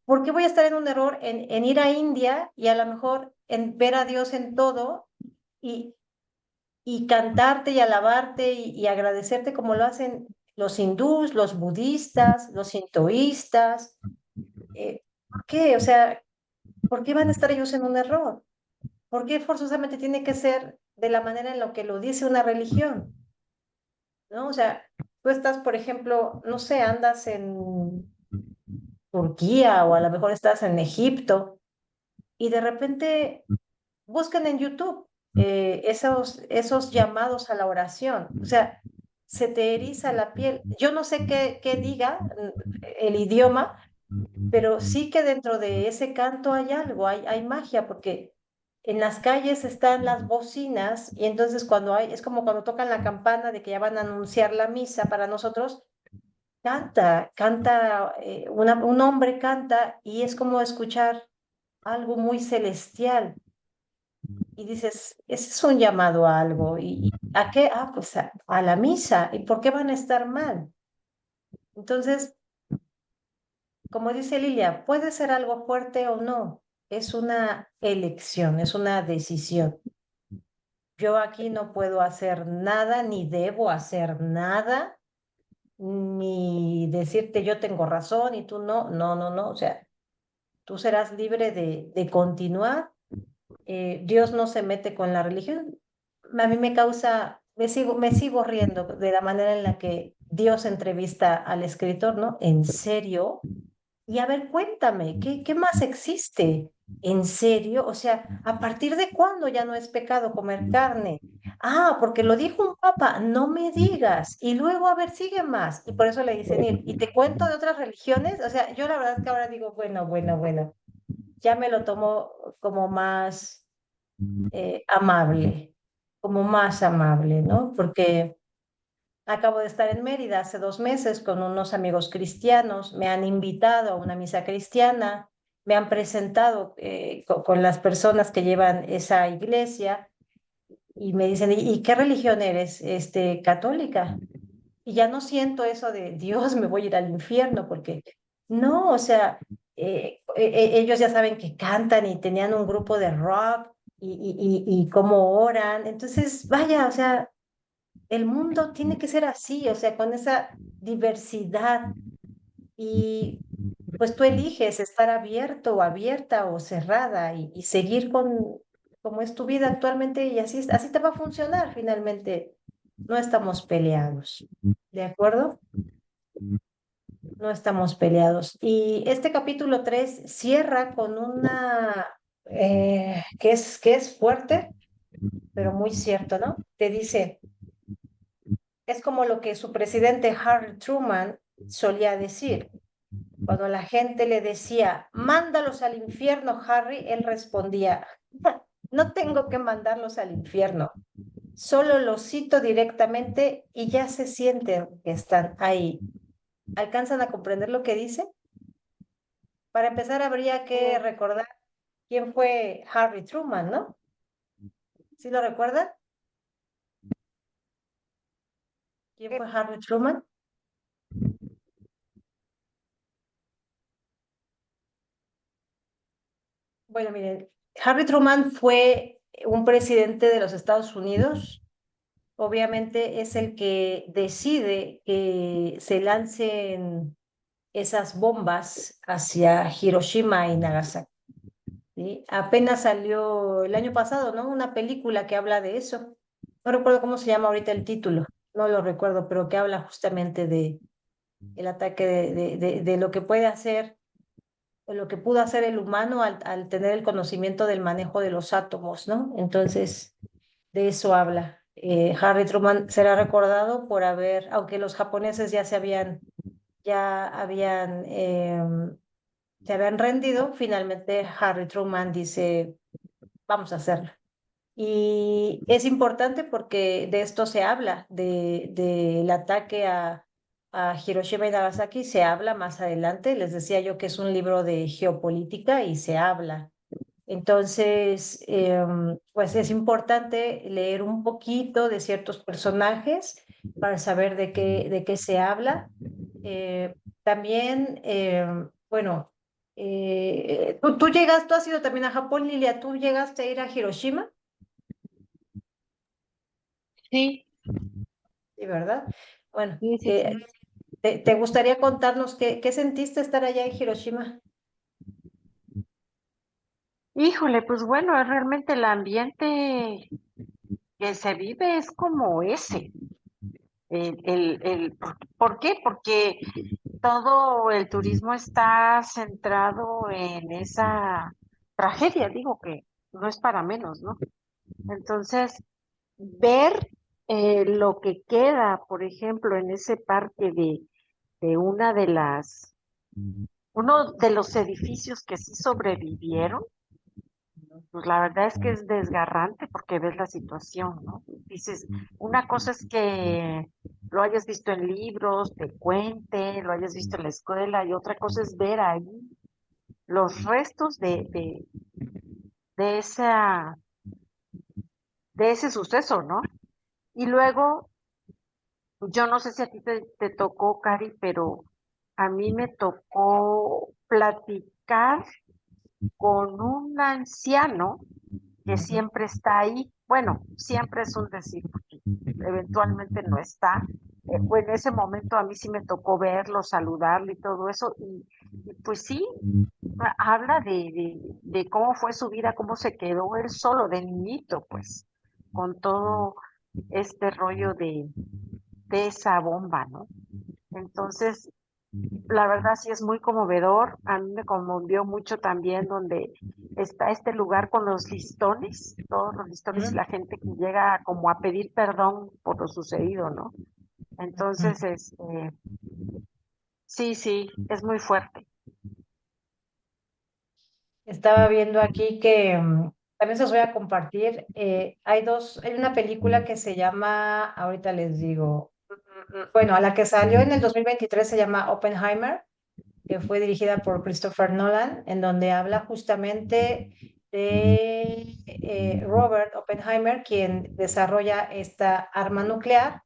¿Por qué voy a estar en un error en ir a India y a lo mejor en ver a Dios en todo y, y cantarte y alabarte y agradecerte como lo hacen los hindús, los budistas, los sintoístas? ¿Por qué? O sea, ¿por qué van a estar ellos en un error? ¿Por qué forzosamente tiene que ser de la manera en la que lo dice una religión? ¿No? O sea, tú estás, por ejemplo, no sé, andas en Turquía o a lo mejor estás en Egipto y de repente buscan en YouTube esos llamados a la oración. O sea, se te eriza la piel. Yo no sé qué diga el idioma, pero sí que dentro de ese canto hay algo, hay magia, porque en las calles están las bocinas y entonces es como cuando tocan la campana de que ya van a anunciar la misa para nosotros, canta, un hombre canta y es como escuchar algo muy celestial y dices, ese es un llamado a algo. ¿Y a qué? Ah, pues a la misa. ¿Y por qué van a estar mal? Entonces, como dice Lilia, puede ser algo fuerte o no. Es una elección, es una decisión. Yo aquí no puedo hacer nada, ni debo hacer nada, ni decirte yo tengo razón y tú no. No, no, no. O sea, tú serás libre de continuar. Dios no se mete con la religión. A mí me sigo riendo de la manera en la que Dios entrevista al escritor, ¿no? ¿En serio? Y a ver, cuéntame, ¿qué más existe? ¿En serio? O sea, ¿a partir de cuándo ya no es pecado comer carne? Ah, porque lo dijo un papa, no me digas. Y luego, a ver, sigue más. Y por eso le dicen ir. Y te cuento de otras religiones. O sea, yo la verdad es que ahora digo, bueno, bueno, bueno, ya me lo tomo como más amable, como más amable, ¿no? Porque acabo de estar en Mérida hace 2 meses con unos amigos cristianos, me han invitado a una misa cristiana, me han presentado con las personas que llevan esa iglesia y me dicen, ¿y qué religión eres? Católica. Y ya no siento eso de Dios, me voy a ir al infierno, porque no, o sea, ellos ya saben que cantan y tenían un grupo de rock y cómo oran. Entonces, vaya, o sea, el mundo tiene que ser así, o sea, con esa diversidad y pues tú eliges estar abierto o abierta o cerrada y seguir con como es tu vida actualmente y así te va a funcionar finalmente. No estamos peleados, ¿de acuerdo? No estamos peleados. Y este capítulo 3 cierra con una que es fuerte, pero muy cierto, ¿no? Te dice, es como lo que su presidente Harry Truman solía decir. Cuando la gente le decía, mándalos al infierno, Harry, él respondía, no tengo que mandarlos al infierno, solo los cito directamente y ya se sienten que están ahí. ¿Alcanzan a comprender lo que dice? Para empezar, habría que recordar quién fue Harry Truman, ¿no? ¿Sí lo recuerdan? ¿Quién fue Harry Truman? Bueno, miren, Harry Truman fue un presidente de los Estados Unidos. Obviamente es el que decide que se lancen esas bombas hacia Hiroshima y Nagasaki. ¿Sí? Apenas salió el año pasado, ¿no? Una película que habla de eso. No recuerdo cómo se llama ahorita el título, no lo recuerdo, pero que habla justamente de el ataque de lo que puede hacer, o lo que pudo hacer el humano al tener el conocimiento del manejo de los átomos, ¿no? Entonces, de eso habla. Harry Truman será recordado por haber, aunque los japoneses se habían rendido, finalmente Harry Truman dice, vamos a hacerlo. Y es importante porque de esto se habla, del ataque a Hiroshima y Nagasaki, se habla más adelante. Les decía yo que es un libro de geopolítica y se habla. Entonces, pues es importante leer un poquito de ciertos personajes para saber de qué se habla. Eh, También, bueno, tú has ido también a Japón, Lilia, ¿tú llegaste a ir a Hiroshima? Sí, Sí, ¿verdad? Bueno, sí, sí, sí. ¿te gustaría contarnos qué sentiste estar allá en Hiroshima? Híjole, pues bueno, realmente el ambiente que se vive es como ese. ¿Por qué? Porque todo el turismo está centrado en esa tragedia, digo que no es para menos, ¿no? Entonces, ver lo que queda, por ejemplo, en ese parque de una de uno de los edificios que sí sobrevivieron, pues la verdad es que es desgarrante porque ves la situación, ¿no? Dices, una cosa es que lo hayas visto en libros, te cuente, lo hayas visto en la escuela, y otra cosa es ver ahí los restos de esa, de ese suceso, ¿no? Y luego, yo no sé si a ti te tocó, Cari, pero a mí me tocó platicar con un anciano que siempre está ahí. Bueno, siempre es un decir, porque eventualmente no está. O en ese momento a mí sí me tocó verlo, saludarlo y todo eso. Y pues sí, habla de cómo fue su vida, cómo se quedó él solo de niñito, pues, con todo este rollo de esa bomba, ¿no? Entonces, la verdad sí es muy conmovedor. A mí me conmovió mucho también donde está este lugar con los listones, todos los listones y Ujú, la gente que llega como a pedir perdón por lo sucedido, ¿no? ujú. Entonces, sí, sí, es muy fuerte. Estaba viendo aquí que también se los voy a compartir. Hay una película que se llama, ahorita les digo, bueno, a la que salió en el 2023 se llama Oppenheimer, que fue dirigida por Christopher Nolan, en donde habla justamente de Robert Oppenheimer, quien desarrolla esta arma nuclear.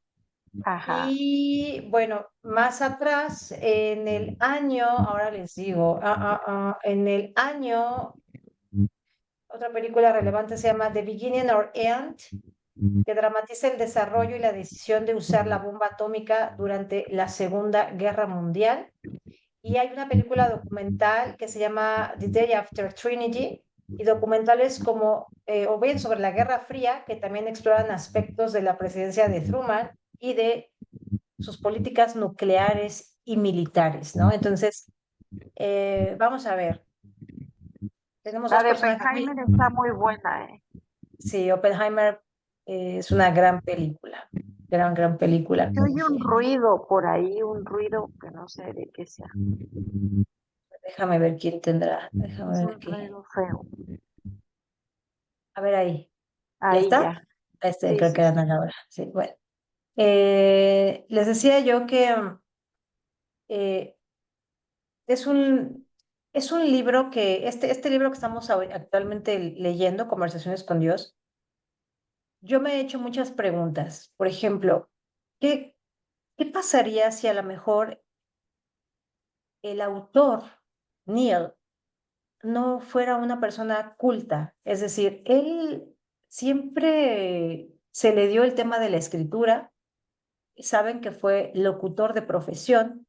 Ajá, Y bueno, más atrás, en el año, ahora les digo, en el año, otra película relevante se llama The Beginning or End, que dramatiza el desarrollo y la decisión de usar la bomba atómica durante la Segunda Guerra Mundial. Y hay una película documental que se llama The Day After Trinity, y documentales como, o bien sobre la Guerra Fría, que también exploran aspectos de la presidencia de Truman y de sus políticas nucleares y militares, ¿no? Entonces, vamos a ver, tenemos la dos de personajes Oppenheimer está muy buena, ¿eh? Sí, Oppenheimer es una gran película, gran película. Se oye un ruido por ahí, un ruido que no sé de qué sea. Déjame ver quién tendrá, déjame Es ver un aquí. ruido feo. A ver ahí, ¿ya Ahí está? ya. Sí, Creo sí, que sí. era Ana Laura. Sí, bueno. Les decía yo que eh, es es un libro este libro que estamos actualmente leyendo, Conversaciones con Dios, yo me he hecho muchas preguntas. Por ejemplo, ¿qué? ¿qué pasaría si a lo mejor el autor, Neil, no fuera una persona culta? Es decir, él siempre se le dio el tema de la escritura, saben que fue locutor de profesión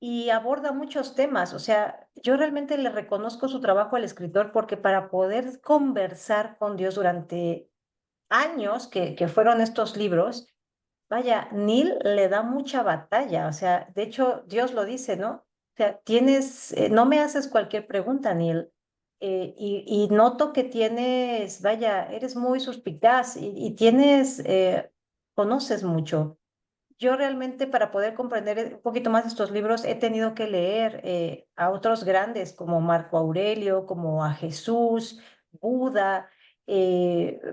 y aborda muchos temas. O sea, yo realmente le reconozco su trabajo al escritor porque para poder conversar con Dios durante años que fueron estos libros, vaya, Neil le da mucha batalla. O sea, de hecho, Dios lo dice, ¿no? O sea, no me haces cualquier pregunta, Neil. Y noto que tienes, vaya, eres muy suspicaz y conoces mucho. Yo realmente para poder comprender un poquito más estos libros he tenido que leer a otros grandes como Marco Aurelio, como a Jesús, Buda,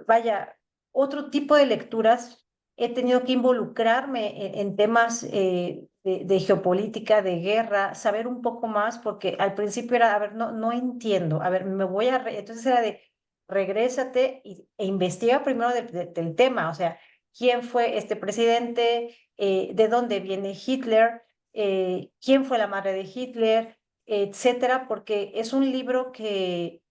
vaya, otro tipo de lecturas. He tenido que involucrarme en temas de geopolítica, de guerra, saber un poco más porque al principio era, a ver, no entiendo, a ver, entonces era de regrésate e investiga primero del tema, o sea, quién fue este presidente, de dónde viene Hitler, quién fue la madre de Hitler, etcétera, porque es un libro que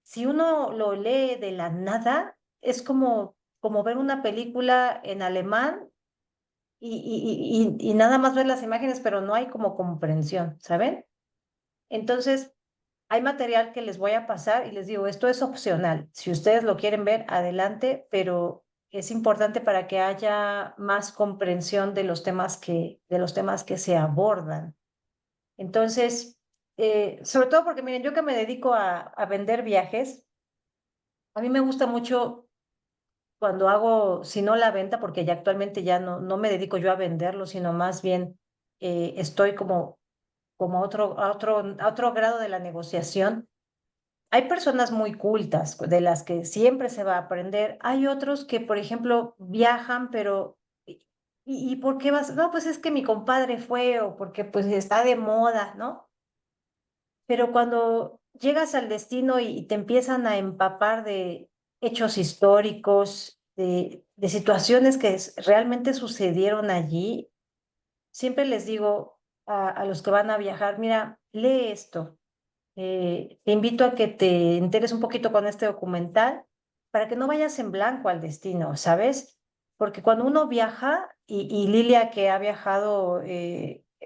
si uno lo lee de la nada, es como ver una película en alemán y nada más ver las imágenes, pero no hay como comprensión, ¿saben? Entonces, hay material que les voy a pasar y les digo, esto es opcional. Si ustedes lo quieren ver, adelante, pero es importante para que haya más comprensión de los temas que se abordan. Entonces, sobre todo porque miren, yo que me dedico a vender viajes, a mí me gusta mucho cuando hago, si no la venta, porque ya actualmente ya no me dedico yo a venderlo, sino más bien estoy como a otro grado de la negociación. Hay personas muy cultas de las que siempre se va a aprender. Hay otros que, por ejemplo, viajan, pero ¿y por qué vas? No, pues es que mi compadre fue o porque pues está de moda, ¿no? Pero cuando llegas al destino y te empiezan a empapar de hechos históricos, de situaciones que realmente sucedieron allí, siempre les digo a los que van a viajar, mira, lee esto. Te invito a que te enteres un poquito con este documental para que no vayas en blanco al destino, ¿sabes? Porque cuando uno viaja, y Lilia que ha viajado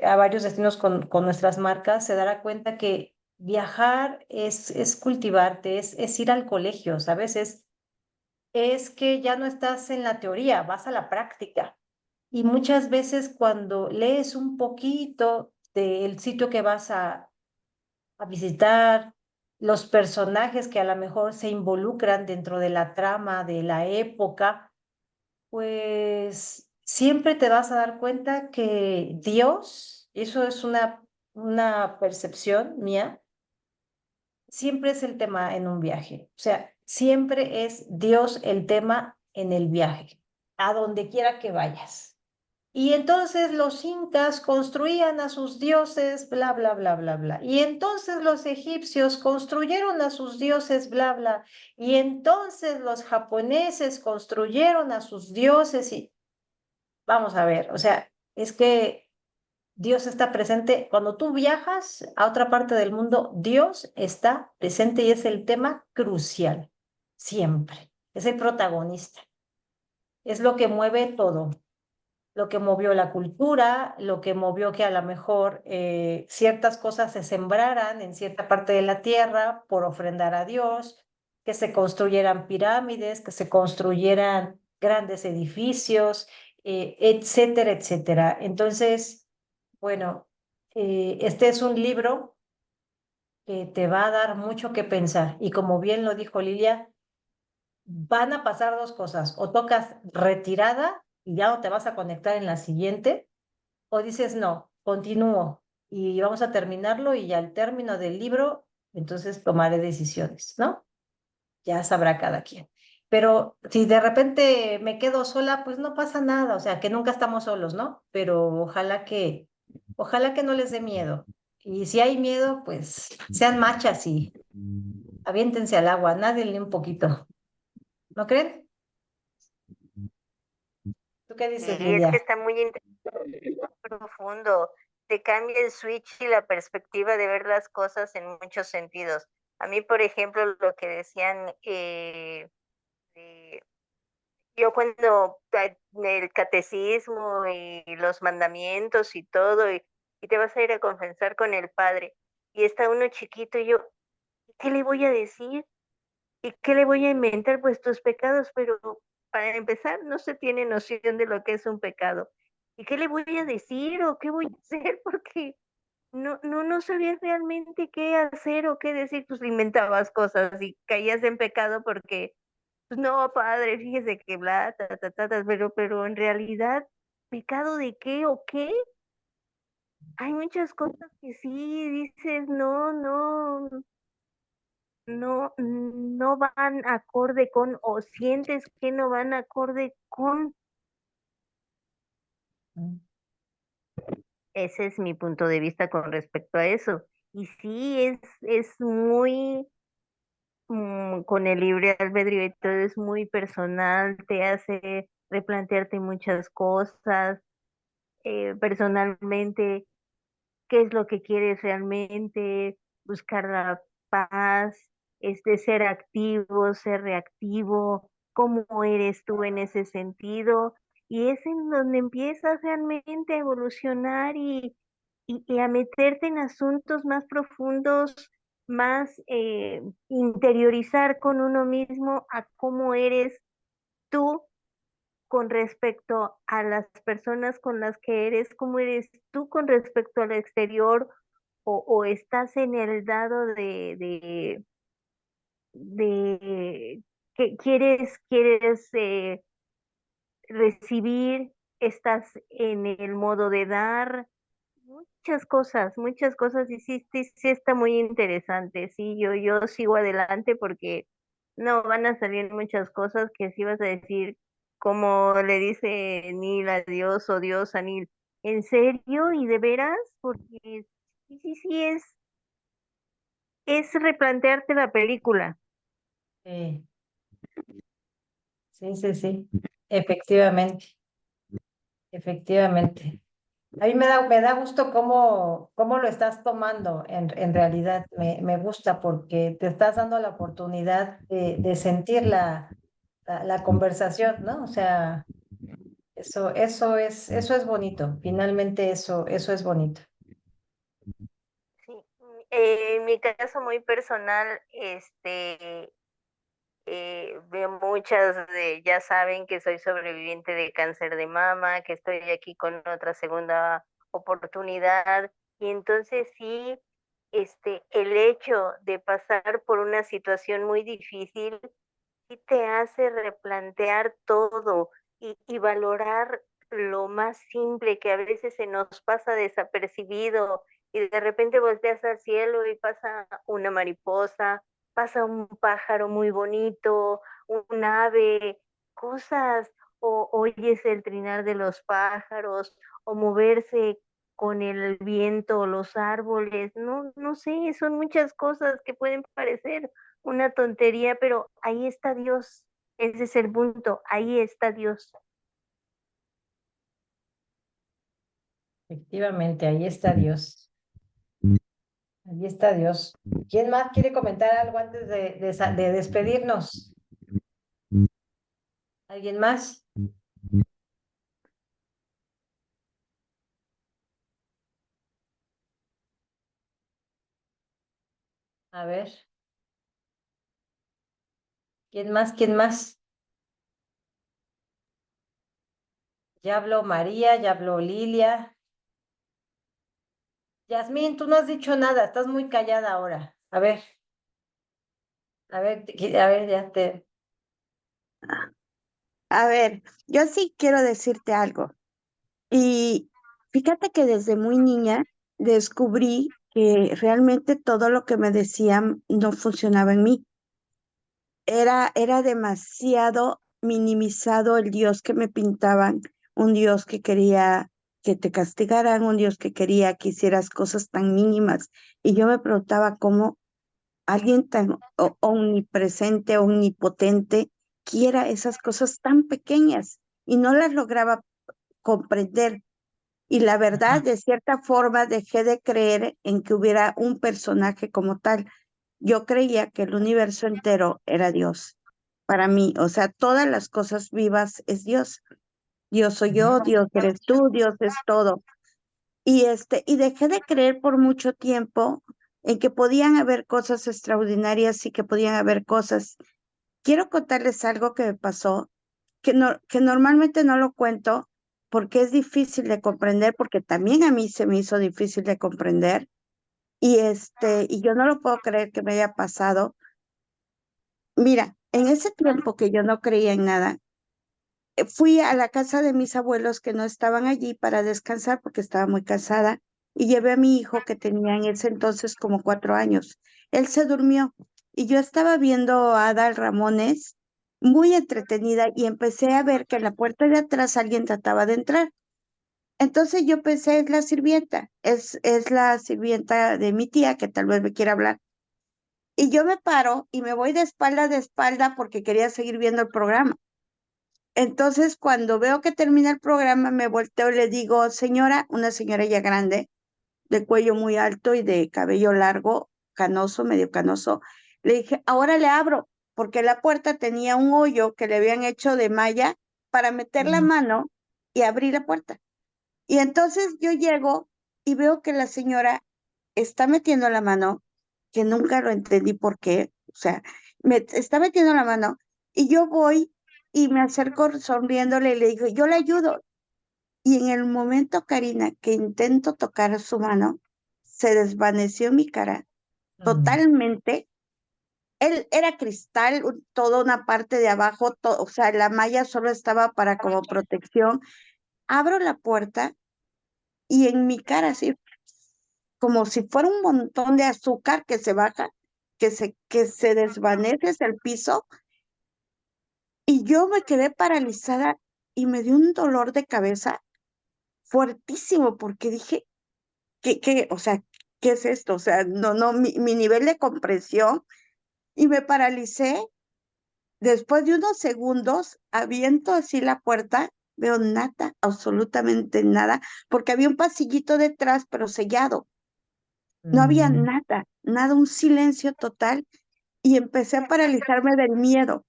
a varios destinos con nuestras marcas, se dará cuenta que viajar es cultivarte, es ir al colegio, ¿sabes? Es que ya no estás en la teoría, vas a la práctica. Y muchas veces cuando lees un poquito del sitio que vas a visitar, los personajes que a lo mejor se involucran dentro de la trama de la época, pues siempre te vas a dar cuenta que Dios, eso es una percepción mía, siempre es el tema en un viaje. O sea, siempre es Dios el tema en el viaje, a donde quiera que vayas. Y entonces los incas construían a sus dioses, bla, bla, bla, bla, bla. Y entonces los egipcios construyeron a sus dioses, bla, bla. Y entonces los japoneses construyeron a sus dioses y vamos a ver, o sea, es que Dios está presente. Cuando tú viajas a otra parte del mundo, Dios está presente y es el tema crucial, siempre. Es el protagonista, es lo que mueve todo, lo que movió la cultura, lo que movió que a lo mejor ciertas cosas se sembraran en cierta parte de la tierra por ofrendar a Dios, que se construyeran pirámides, que se construyeran grandes edificios, etcétera, etcétera. Entonces, bueno, este es un libro que te va a dar mucho que pensar y como bien lo dijo Lilia, van a pasar dos cosas, o tocas retirada y ya no te vas a conectar en la siguiente, o dices, no, continúo y vamos a terminarlo y al término del libro, entonces tomaré decisiones, ¿no? Ya sabrá cada quien. Pero si de repente me quedo sola, pues no pasa nada, o sea, que nunca estamos solos, ¿no? Pero ojalá que no les dé miedo. Y si hay miedo, pues sean machas y aviéntense al agua, nádenle un poquito. ¿No creen? ¿Tú qué dices, Y es que Lilia? está muy profundo, te cambia el switch y la perspectiva de ver las cosas en muchos sentidos. A mí, por ejemplo, lo que decían, eh, yo cuando el catecismo y los mandamientos y todo, y te vas a ir a confesar con el padre, y está uno chiquito, y yo, ¿qué le voy a decir? ¿Y qué le voy a inventar? Pues tus pecados, pero para empezar, no se tiene noción de lo que es un pecado. ¿Y qué le voy a decir o qué voy a hacer? Porque no sabías realmente qué hacer o qué decir, pues inventabas cosas y caías en pecado porque, pues no, padre, fíjese que bla, ta, ta, ta, ta, pero en realidad, ¿pecado de qué o qué? Hay muchas cosas que sí dices, no van acorde con, o sientes que no van acorde con. Mm. Ese es mi punto de vista con respecto a eso. Y sí, es muy, con el libre albedrío y todo es muy personal, te hace replantearte muchas cosas, personalmente, qué es lo que quieres realmente, buscar la paz, ser activo, ser reactivo, cómo eres tú en ese sentido. Y es en donde empiezas realmente a evolucionar y a meterte en asuntos más profundos, más interiorizar con uno mismo a cómo eres tú con respecto a las personas con las que eres, cómo eres tú con respecto al exterior, o estás en el dado de que quieres recibir, estás en el modo de dar, muchas cosas, y sí, sí, sí está muy interesante, sí, yo sigo adelante porque no, van a salir muchas cosas que sí vas a decir, como le dice Neil a Dios o Dios a Neil, ¿en serio y de veras? Porque sí, sí, sí, es replantearte la película. Sí, sí, sí, sí. Efectivamente, efectivamente. A mí me da gusto cómo lo estás tomando en realidad. Me gusta porque te estás dando la oportunidad de sentir la conversación, ¿no? O sea, eso es bonito. Finalmente eso es bonito. Sí, en mi caso muy personal, veo muchas ya saben que soy sobreviviente de cáncer de mama, que estoy aquí con otra segunda oportunidad. Y entonces sí, el hecho de pasar por una situación muy difícil sí te hace replantear todo y valorar lo más simple que a veces se nos pasa desapercibido y de repente volteas al cielo y pasa una mariposa, pasa un pájaro muy bonito, un ave, cosas, o oyes el trinar de los pájaros, o moverse con el viento, los árboles, no sé, son muchas cosas que pueden parecer una tontería, pero ahí está Dios. Ese es el punto, ahí está Dios. Efectivamente, ahí está Dios. Ahí está Dios. ¿Quién más quiere comentar algo antes de despedirnos? ¿Alguien más? A ver, ¿quién más? ¿Quién más? Ya habló María, ya habló Lilia. Yasmín, tú no has dicho nada, estás muy callada ahora. A ver, ya te. A ver, yo sí quiero decirte algo. Y fíjate que desde muy niña descubrí que realmente todo lo que me decían no funcionaba en mí. Era demasiado minimizado el Dios que me pintaban, un Dios que quería que te castigaran, un Dios que quería que hicieras cosas tan mínimas. Y yo me preguntaba cómo alguien tan omnipresente, omnipotente, quiera esas cosas tan pequeñas y no las lograba comprender. Y la verdad, de cierta forma, dejé de creer en que hubiera un personaje como tal. Yo creía que el universo entero era Dios. Para mí, o sea, todas las cosas vivas es Dios. Dios soy yo, Dios eres tú, Dios es todo. Y dejé de creer por mucho tiempo en que podían haber cosas extraordinarias y que podían haber cosas. Quiero contarles algo que me pasó, que normalmente no lo cuento porque es difícil de comprender, porque también a mí se me hizo difícil de comprender, y yo no lo puedo creer que me haya pasado. Mira, en ese tiempo que yo no creía en nada, fui a la casa de mis abuelos que no estaban allí para descansar porque estaba muy cansada y llevé a mi hijo que tenía en ese entonces como 4 años. Él se durmió y yo estaba viendo a Adal Ramones muy entretenida y empecé a ver que en la puerta de atrás alguien trataba de entrar. Entonces yo pensé, es la sirvienta, es la sirvienta de mi tía que tal vez me quiera hablar. Y yo me paro y me voy de espalda porque quería seguir viendo el programa. Entonces, cuando veo que termina el programa, me volteo y le digo, señora, una señora ya grande, de cuello muy alto y de cabello largo, canoso, medio canoso. Le dije, ahora le abro, porque la puerta tenía un hoyo que le habían hecho de malla para meter la mano y abrir la puerta. Y entonces yo llego y veo que la señora está metiendo la mano, que nunca lo entendí por qué, o sea, me está metiendo la mano y yo voy y me acerco sonriéndole y le digo, yo le ayudo. Y en el momento, Karina, que intento tocar su mano, se desvaneció mi cara totalmente. Él era cristal, toda una parte de abajo, o sea, la malla solo estaba para como protección. Abro la puerta y en mi cara, así, como si fuera un montón de azúcar que se baja, que se desvanece hacia el piso, y yo me quedé paralizada y me dio un dolor de cabeza fuertísimo porque dije, o sea, ¿qué es esto? O sea, no, mi nivel de comprensión, y me paralicé. Después de unos segundos, aviento así la puerta, veo nada, absolutamente nada, porque había un pasillito detrás, pero sellado. No había nada, nada, un silencio total, y empecé a paralizarme del miedo.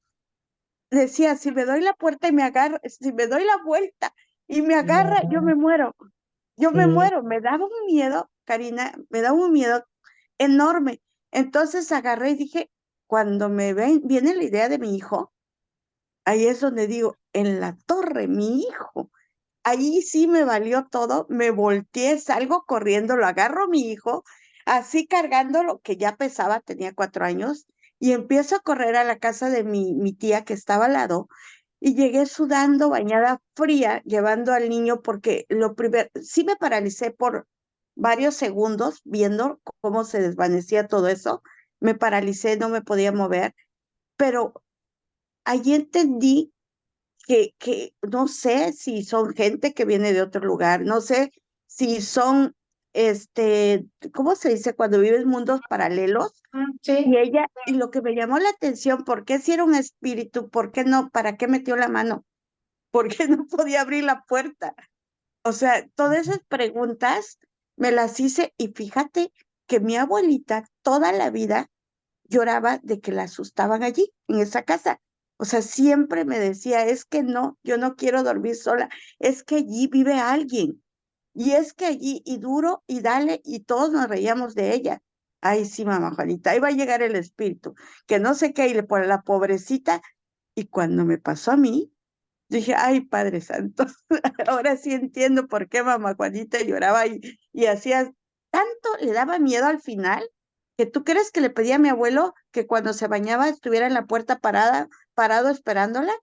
Decía, si me doy la puerta y me agarra, si me doy la vuelta y me agarra, yo me muero, yo me Sí. muero. Me daba un miedo, Karina, me daba un miedo enorme. Entonces agarré y dije, cuando viene la idea de mi hijo, ahí es donde digo, en la torre, mi hijo. Ahí sí me valió todo, me volteé, salgo corriendo, lo agarro a mi hijo, así cargándolo, que ya pesaba, tenía 4 años, y empiezo a correr a la casa de mi tía que estaba al lado, y llegué sudando, bañada fría, llevando al niño, porque lo primero, sí me paralicé por varios segundos viendo cómo se desvanecía todo eso, me paralicé, no me podía mover, pero allí entendí que no sé si son gente que viene de otro lugar, no sé si son, ¿cómo se dice? Cuando vives mundos paralelos. Sí. Y lo que me llamó la atención, ¿por qué si era un espíritu? ¿Por qué no? ¿Para qué metió la mano? ¿Por qué no podía abrir la puerta? O sea, todas esas preguntas me las hice, y fíjate que mi abuelita toda la vida lloraba de que la asustaban allí, en esa casa. O sea, siempre me decía, es que no, yo no quiero dormir sola, es que allí vive alguien, y es que allí, y duro, y dale, y todos nos reíamos de ella. Ay, sí, mamá Juanita, ahí va a llegar el espíritu, que no sé qué, y le pone la pobrecita, y cuando me pasó a mí, dije, ay, Padre Santo, ahora sí entiendo por qué mamá Juanita lloraba y hacía tanto, le daba miedo al final, que tú crees que le pedía a mi abuelo que cuando se bañaba estuviera en la puerta parado esperándola,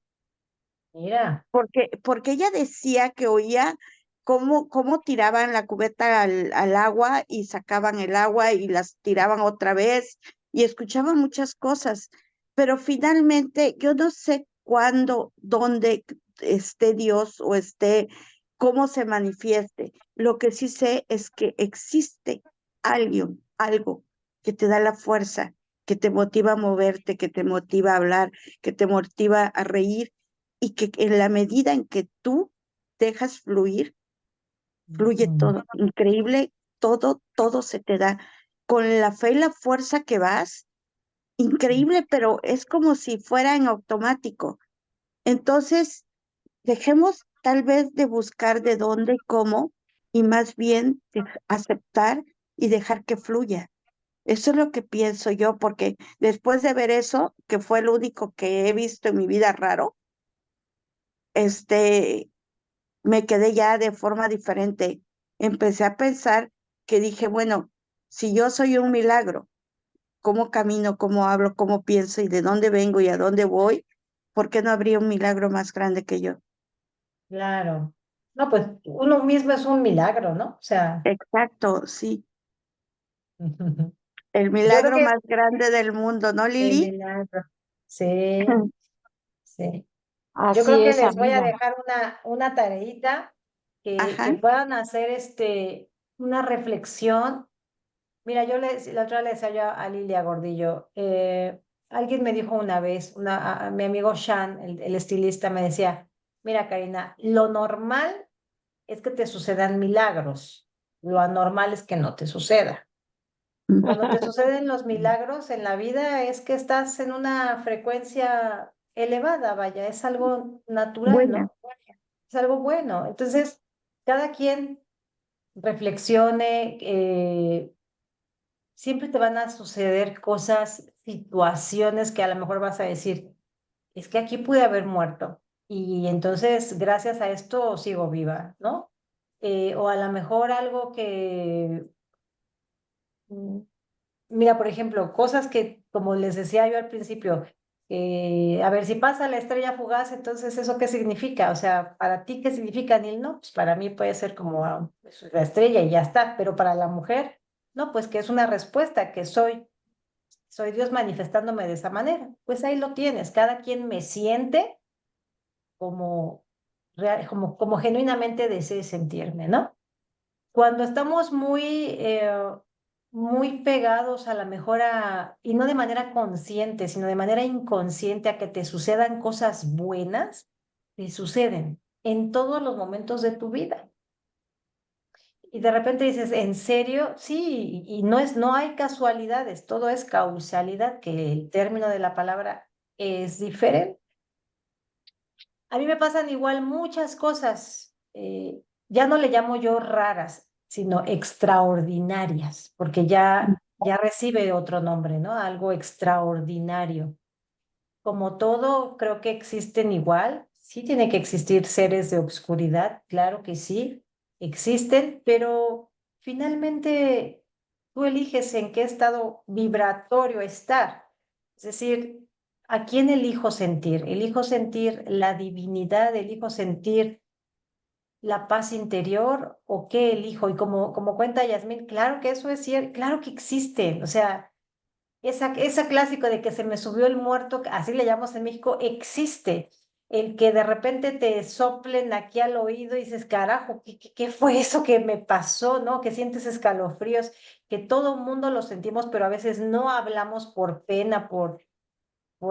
Mira. porque ella decía que oía cómo tiraban la cubeta al agua y sacaban el agua y las tiraban otra vez, y escuchaba muchas cosas, pero finalmente yo no sé cuándo, dónde esté Dios o esté, cómo se manifieste. Lo que sí sé es que existe alguien, algo que te da la fuerza, que te motiva a moverte, que te motiva a hablar, que te motiva a reír, y que en la medida en que tú dejas fluye todo, increíble, todo se te da. Con la fe y la fuerza que vas, increíble, pero es como si fuera en automático. Entonces, dejemos tal vez de buscar de dónde y cómo, y más bien aceptar y dejar que fluya. Eso es lo que pienso yo, porque después de ver eso, que fue lo único que he visto en mi vida raro, este, me quedé ya de forma diferente. Empecé a pensar que dije, bueno, si yo soy un milagro, ¿cómo camino, cómo hablo, cómo pienso y de dónde vengo y a dónde voy? ¿Por qué no habría un milagro más grande que yo? Claro. No, pues uno mismo es un milagro, ¿no? O sea, Exacto, sí. yo El creo milagro que más grande del mundo, ¿no, el Lili? milagro. Sí, sí. Yo Así creo que es, les voy a amiga. dejar una tareita que Ajá. puedan hacer una reflexión. Mira, la otra vez le decía yo a Lilia Gordillo, alguien me dijo una vez, mi amigo Shan, el estilista, me decía, mira, Karina, lo normal es que te sucedan milagros, lo anormal es que no te suceda. Cuando te suceden los milagros en la vida es que estás en una frecuencia elevada, vaya, es algo natural, Buena. ¿no? Es algo bueno. Entonces, cada quien reflexione, siempre te van a suceder cosas, situaciones que a lo mejor vas a decir, es que aquí pude haber muerto y entonces gracias a esto sigo viva, ¿no? O a lo mejor algo que, mm, mira, por ejemplo, cosas que, como les decía yo al principio, a ver, si pasa la estrella fugaz, entonces ¿eso qué significa? O sea, ¿para ti qué significa, Neil? No, pues para mí puede ser como pues, la estrella y ya está, pero para la mujer, no, pues que es una respuesta, que soy Dios manifestándome de esa manera. Pues ahí lo tienes, cada quien me siente como, como genuinamente desee sentirme, ¿no? Cuando estamos muy pegados a la mejora, y no de manera consciente, sino de manera inconsciente a que te sucedan cosas buenas, te suceden en todos los momentos de tu vida. Y de repente dices, ¿en serio? Sí, y no hay casualidades, todo es causalidad, que el término de la palabra es diferente. A mí me pasan igual muchas cosas, ya no le llamo yo raras, sino extraordinarias, porque ya recibe otro nombre, ¿no? Algo extraordinario. Como todo, creo que existen igual. Sí tiene que existir seres de obscuridad, claro que sí, existen, pero finalmente tú eliges en qué estado vibratorio estar. Es decir, ¿a quién elijo sentir? Elijo sentir la divinidad, elijo sentir la paz interior o qué elijo. Y como cuenta Yasmín, claro que eso es cierto, claro que existe. O sea, esa clásico de que se me subió el muerto, así le llamamos en México, existe. El que de repente te soplen aquí al oído y dices, carajo, ¿qué fue eso que me pasó? ¿No? Que sientes escalofríos, que todo mundo lo sentimos, pero a veces no hablamos por pena, por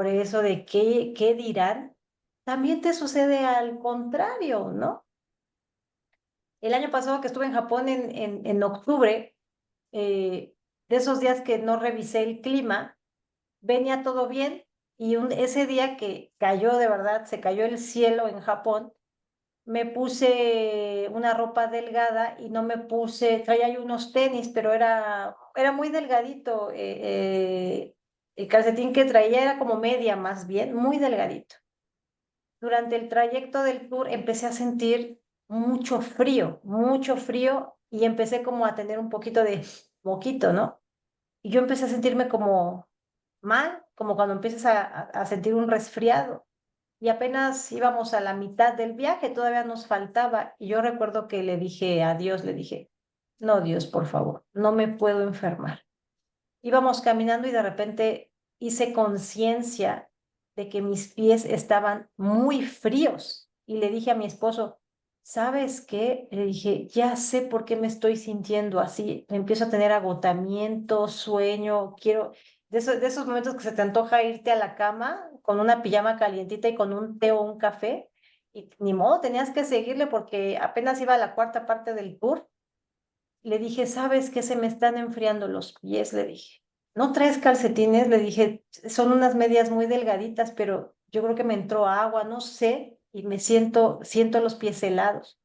eso de qué dirán. También te sucede al contrario, ¿no? El año pasado que estuve en Japón en octubre, eh, de esos días que no revisé el clima, venía todo bien y ese día que cayó de verdad, se cayó el cielo en Japón, me puse una ropa delgada y no me puse, traía yo unos tenis, pero era muy delgadito. El calcetín que traía era como media más bien, muy delgadito. Durante el trayecto del tour empecé a sentir mucho frío y empecé como a tener un poquito de moquito, ¿no? Y yo empecé a sentirme como mal, como cuando empiezas a sentir un resfriado. Y apenas íbamos a la mitad del viaje, todavía nos faltaba. Y yo recuerdo que le dije a Dios, le dije, no, Dios, por favor, no me puedo enfermar. Íbamos caminando y de repente hice conciencia de que mis pies estaban muy fríos. Y le dije a mi esposo, ¿sabes qué? Le dije, ya sé por qué me estoy sintiendo así. Empiezo a tener agotamiento, sueño, de esos momentos que se te antoja irte a la cama con una pijama calientita y con un té o un café y ni modo, tenías que seguirle porque apenas iba a la cuarta parte del tour. Le dije, ¿sabes qué? Se me están enfriando los pies, le dije. ¿No traes calcetines? Le dije, son unas medias muy delgaditas, pero yo creo que me entró agua, no sé, y siento los pies helados.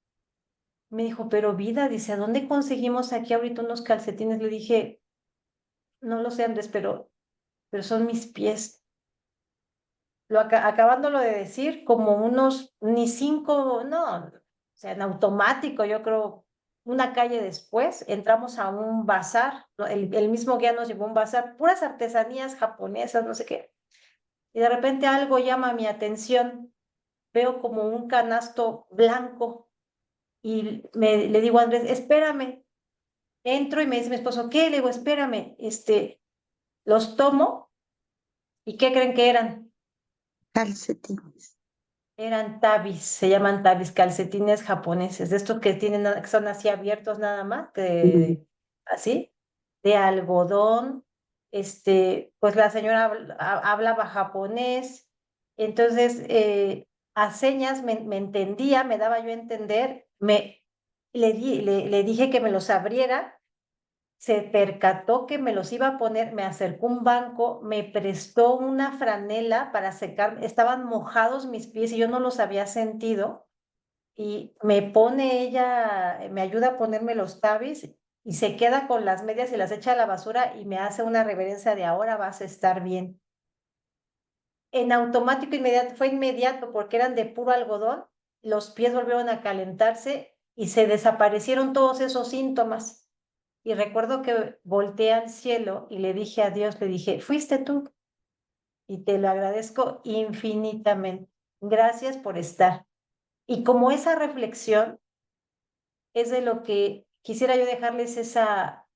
Me dijo, pero vida, dice, ¿a dónde conseguimos aquí ahorita unos calcetines? Le dije, no lo sé, Andrés, pero son mis pies. Acabándolo de decir, como unos, ni 5, no, o sea, en automático, yo creo, una calle después, entramos a un bazar, ¿no? El mismo guía nos llevó a un bazar, puras artesanías japonesas, no sé qué, y de repente algo llama mi atención, veo como un canasto blanco, y le digo a Andrés, espérame, entro y me dice mi esposo, ¿qué? Le digo, espérame, los tomo, ¿y qué creen que eran? Calcetines. Eran tabis, se llaman tabis, calcetines japoneses, de estos que tienen, que son así abiertos nada más, así, de algodón. Pues la señora hablaba japonés, entonces a señas me entendía, me daba yo a entender, le dije que me los abriera, se percató que me los iba a poner, me acercó un banco, me prestó una franela para secar, estaban mojados mis pies y yo no los había sentido, y me pone ella, me ayuda a ponerme los tabis y se queda con las medias y las echa a la basura y me hace una reverencia de ahora vas a estar bien. En automático inmediato, fue inmediato porque eran de puro algodón, los pies volvieron a calentarse y se desaparecieron todos esos síntomas. Y recuerdo que volteé al cielo y le dije a Dios, le dije, fuiste tú y te lo agradezco infinitamente. Gracias por estar. Y como esa reflexión es de lo que quisiera yo dejarles esa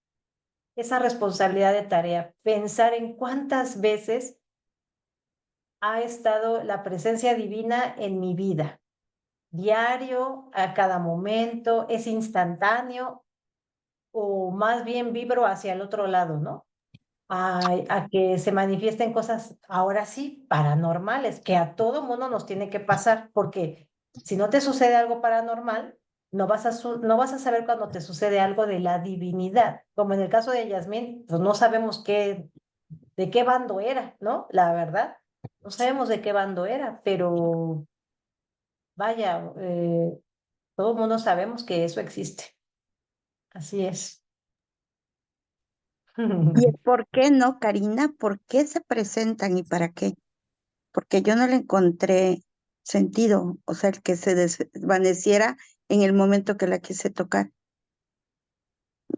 responsabilidad de tarea, pensar en cuántas veces ha estado la presencia divina en mi vida, diario, a cada momento, es instantáneo o más bien vibro hacia el otro lado, ¿no? A que se manifiesten cosas ahora sí paranormales, que a todo mundo nos tiene que pasar, porque si no te sucede algo paranormal, no vas a saber cuando te sucede algo de la divinidad, como en el caso de Yasmín, pues no sabemos de qué bando era, ¿no? La verdad, no sabemos de qué bando era, pero vaya, todo el mundo sabemos que eso existe, así es. ¿Y el por qué no, Karina? ¿Por qué se presentan y para qué? Porque yo no le encontré sentido, o sea, el que se desvaneciera en el momento que la quise tocar.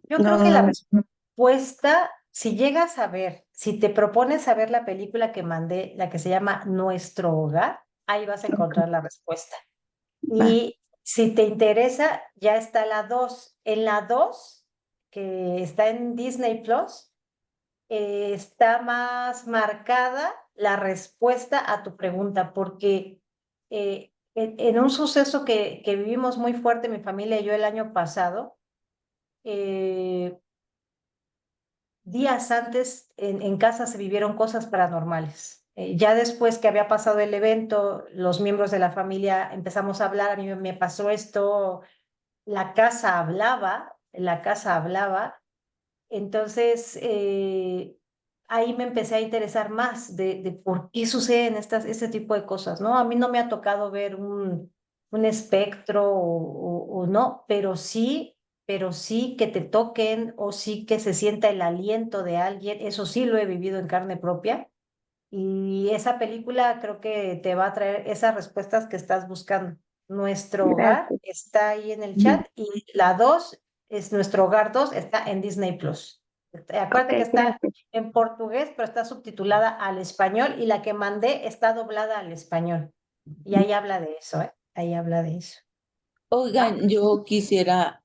Yo creo que la No, respuesta, si llegas a ver, si te propones a ver la película que mandé, la que se llama Nuestro Hogar, ahí vas a encontrar la respuesta. va. Y si te interesa, ya está la 2. En la 2, que está en Disney Plus, está más marcada la respuesta a tu pregunta, porque en un suceso que vivimos muy fuerte, mi familia y yo el año pasado, eh, días antes en casa se vivieron cosas paranormales. Ya después que había pasado el evento, los miembros de la familia empezamos a hablar, a mí me pasó esto, la casa hablaba, entonces ahí me empecé a interesar más de por qué suceden este tipo de cosas, ¿no? A mí no me ha tocado ver un espectro o no, pero sí que te toquen o sí que se sienta el aliento de alguien, eso sí lo he vivido en carne propia. Y esa película creo que te va a traer esas respuestas que estás buscando. Nuestro hogar Gracias. está ahí en el chat y la 2 es Nuestro Hogar 2 está en Disney Plus. Ok, Acuérdate que está gracias. en portugués, pero está subtitulada al español y la que mandé está doblada al español. Y ahí habla de eso, ¿eh? Ahí habla de eso. ¿Va? Oigan, yo quisiera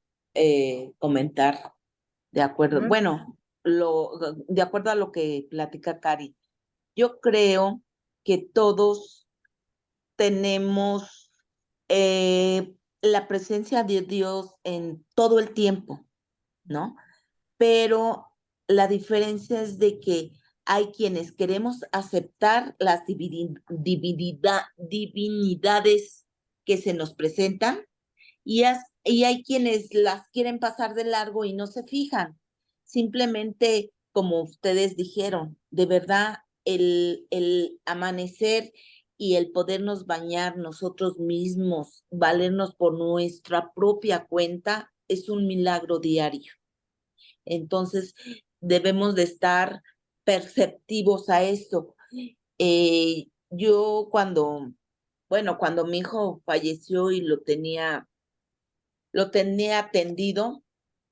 comentar, de acuerdo, Ujú. bueno, de acuerdo a lo que platica Cari, yo creo que todos tenemos la presencia de Dios en todo el tiempo, ¿no? Pero la diferencia es de que hay quienes queremos aceptar las divinidades que se nos presentan y hay quienes las quieren pasar de largo y no se fijan. Simplemente, como ustedes dijeron, de verdad, el amanecer y el podernos bañar nosotros mismos, valernos por nuestra propia cuenta, es un milagro diario. Entonces, debemos de estar perceptivos a esto. Yo cuando mi hijo falleció y lo tenía atendido,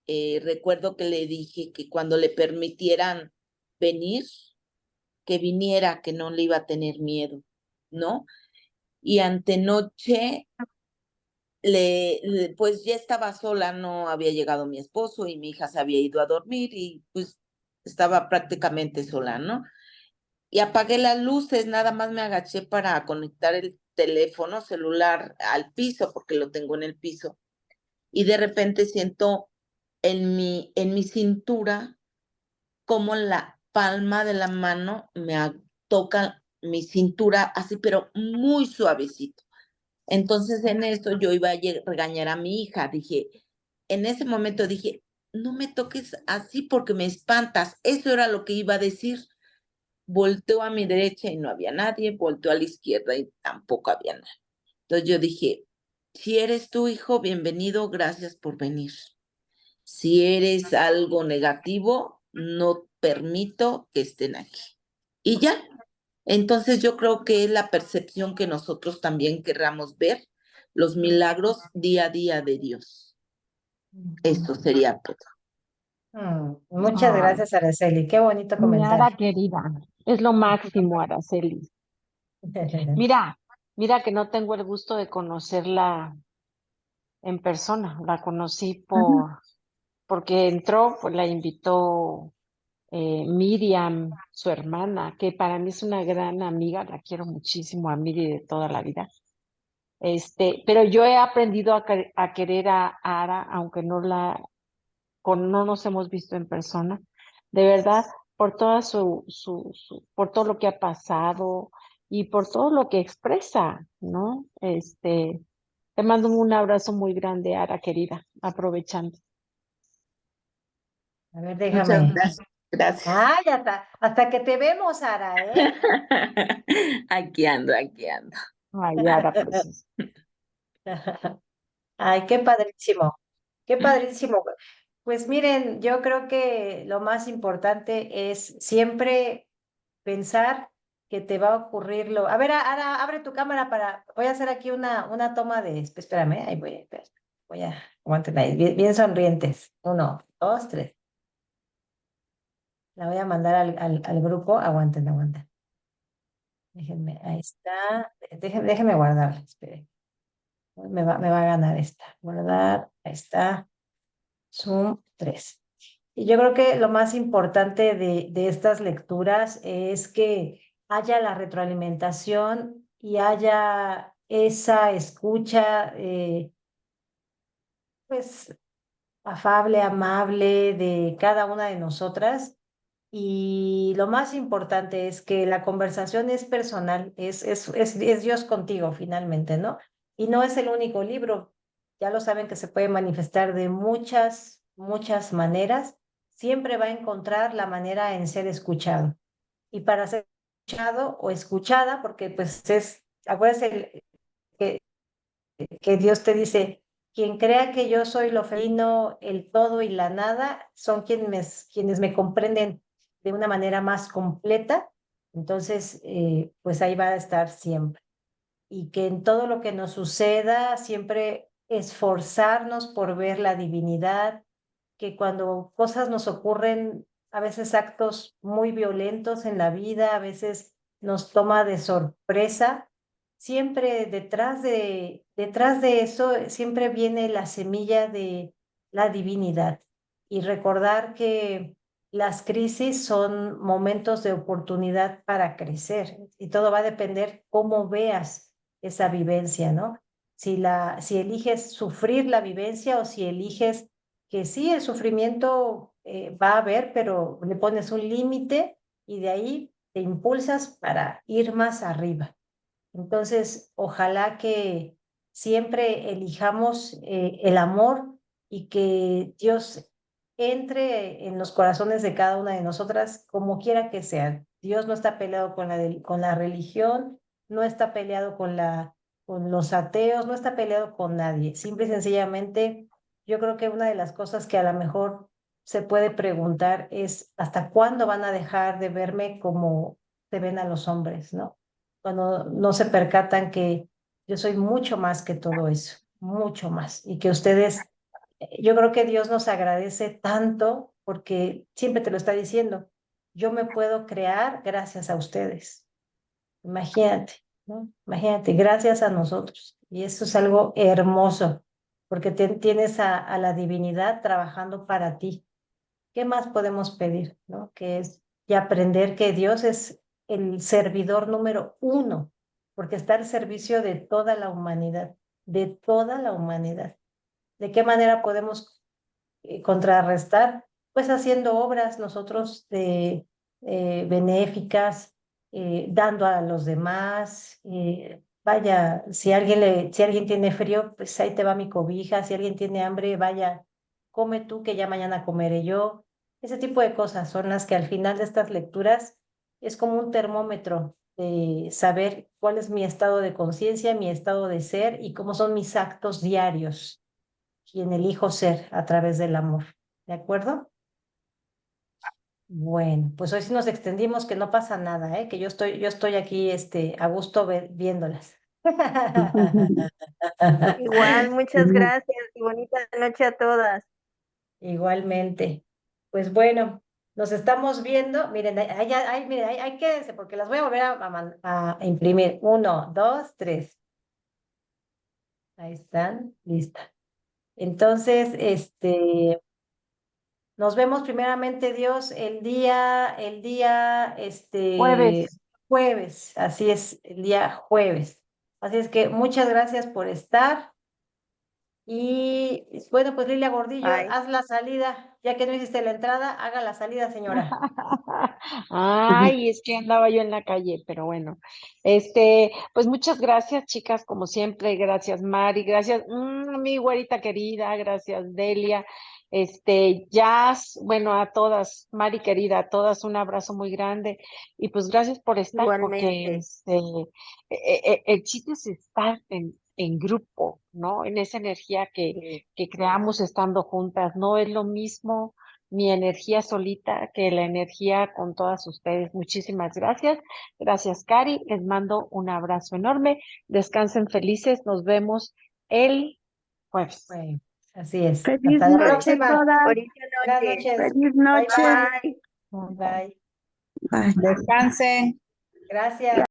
recuerdo que le dije que cuando le permitieran venir, que viniera, que no le iba a tener miedo, ¿no? Y antenoche, pues ya estaba sola, no había llegado mi esposo y mi hija se había ido a dormir y pues estaba prácticamente sola, ¿no? Y apagué las luces, nada más me agaché para conectar el teléfono celular al piso, porque lo tengo en el piso, y de repente siento en mi cintura como la palma de la mano toca mi cintura así, pero muy suavecito. Entonces en eso yo iba a regañar a mi hija, en ese momento dije, no me toques así porque me espantas. Eso era lo que iba a decir. Volteo a mi derecha y no había nadie, volteo a la izquierda y tampoco había nadie. Entonces yo dije, si eres tu hijo, bienvenido, gracias por venir. Si eres algo negativo, no permito que estén aquí. Y ya. Entonces yo creo que es la percepción que nosotros también querramos ver, los milagros día a día de Dios. Esto sería todo. Muchas Ay, gracias, Araceli. Qué bonito mi comentario. Ara querida, es lo máximo, Araceli. Mira, mira que no tengo el gusto de conocerla en persona. La conocí porque entró, pues la invitó Miriam, su hermana, que para mí es una gran amiga, la quiero muchísimo a Miri de toda la vida. Pero yo he aprendido a querer a Ara, aunque no nos hemos visto en persona, de verdad, por toda por todo lo que ha pasado y por todo lo que expresa, ¿no? Te mando un abrazo muy grande, Ara, querida, aprovechando. A ver, Muchas déjame. gracias. Gracias. Ay, hasta que te vemos, Sara, ¿eh? Aquí ando, aquí ando. Ay, Ara, pues. Ay, qué padrísimo, qué padrísimo. Pues miren, yo creo que lo más importante es siempre pensar que te va a ocurrir lo. A ver, ahora abre tu cámara voy a hacer aquí una toma espérame, ahí voy a, aguántenme ahí, bien, bien sonrientes. 1, 2, 3. La voy a mandar al grupo, aguanten. Déjenme, ahí está. Déjenme guardarla, esperen. Me va a ganar esta. Guardar, ahí está. Zoom 3. Y yo creo que lo más importante de estas lecturas es que haya la retroalimentación y haya esa escucha, pues, afable, amable de cada una de nosotras. Y lo más importante es que la conversación es personal, es Dios contigo finalmente, ¿no? Y no es el único libro. Ya lo saben que se puede manifestar de muchas, muchas maneras. Siempre va a encontrar la manera en ser escuchado. Y para ser escuchado o escuchada, porque pues acuérdense que Dios te dice, quien crea que yo soy lo felino, el todo y la nada, son quienes me comprenden de una manera más completa. Entonces, pues ahí va a estar siempre. Y que en todo lo que nos suceda, siempre esforzarnos por ver la divinidad, que cuando cosas nos ocurren, a veces actos muy violentos en la vida, a veces nos toma de sorpresa, siempre detrás de eso, siempre viene la semilla de la divinidad. Y recordar que las crisis son momentos de oportunidad para crecer y todo va a depender cómo veas esa vivencia, ¿no? Si eliges sufrir la vivencia o si eliges que sí, el sufrimiento va a haber, pero le pones un límite y de ahí te impulsas para ir más arriba. Entonces, ojalá que siempre elijamos el amor y que Dios entre en los corazones de cada una de nosotras, como quiera que sea. Dios no está peleado con la religión, no está peleado con los ateos, no está peleado con nadie. Simple y sencillamente, yo creo que una de las cosas que a lo mejor se puede preguntar es ¿hasta cuándo van a dejar de verme como se ven a los hombres, ¿no? Cuando no se percatan que yo soy mucho más que todo eso, mucho más, y que ustedes, yo creo que Dios nos agradece tanto porque siempre te lo está diciendo, yo me puedo crear gracias a ustedes. Imagínate, ¿no? Imagínate, gracias a nosotros. Y eso es algo hermoso, porque tienes a la divinidad trabajando para ti. ¿Qué más podemos pedir, no? Que es y aprender que Dios es el servidor número uno, porque está al servicio de toda la humanidad, de toda la humanidad. ¿De qué manera podemos contrarrestar? Pues haciendo obras nosotros benéficas, dando a los demás. Vaya, si alguien tiene frío, pues ahí te va mi cobija. Si alguien tiene hambre, vaya, come tú, que ya mañana comeré yo. Ese tipo de cosas son las que al final de estas lecturas es como un termómetro de saber cuál es mi estado de conciencia, mi estado de ser y cómo son mis actos diarios quien elijo ser a través del amor. ¿De acuerdo? Bueno, pues hoy sí nos extendimos, que no pasa nada, ¿eh? Que yo estoy aquí, a gusto viéndolas. Igual, muchas gracias y bonita noche a todas. Igualmente. Pues bueno, nos estamos viendo. Miren, miren, ahí quédense, porque las voy a volver a imprimir. 1, 2, 3. Ahí están, listas. Entonces, nos vemos primeramente Dios Jueves. jueves, así es, el día jueves. Así es que muchas gracias por estar. Y bueno, pues Lilia Gordillo, Bye. haz la salida, ya que no hiciste la entrada, haga la salida, señora. Ay, es que andaba yo en la calle, pero bueno. Pues muchas gracias, chicas, como siempre. Gracias, Mari. Gracias, mi güerita querida. Gracias, Delia. Jazz, bueno, a todas, Mari querida, a todas un abrazo muy grande. Y pues gracias por estar, porque Igualmente. el chiste es estar en grupo, ¿no? En esa energía Sí. que creamos estando juntas. No es lo mismo mi energía solita que la energía con todas ustedes. Muchísimas gracias. Gracias, Cari. Les mando un abrazo enorme. Descansen felices. Nos vemos el jueves. Bueno, así es. Feliz Hasta la noche a próxima. todas. Bonita Buenas noche. noches. Feliz Bye, noche. bye. Bye. Bye. Bye. Descansen. Gracias.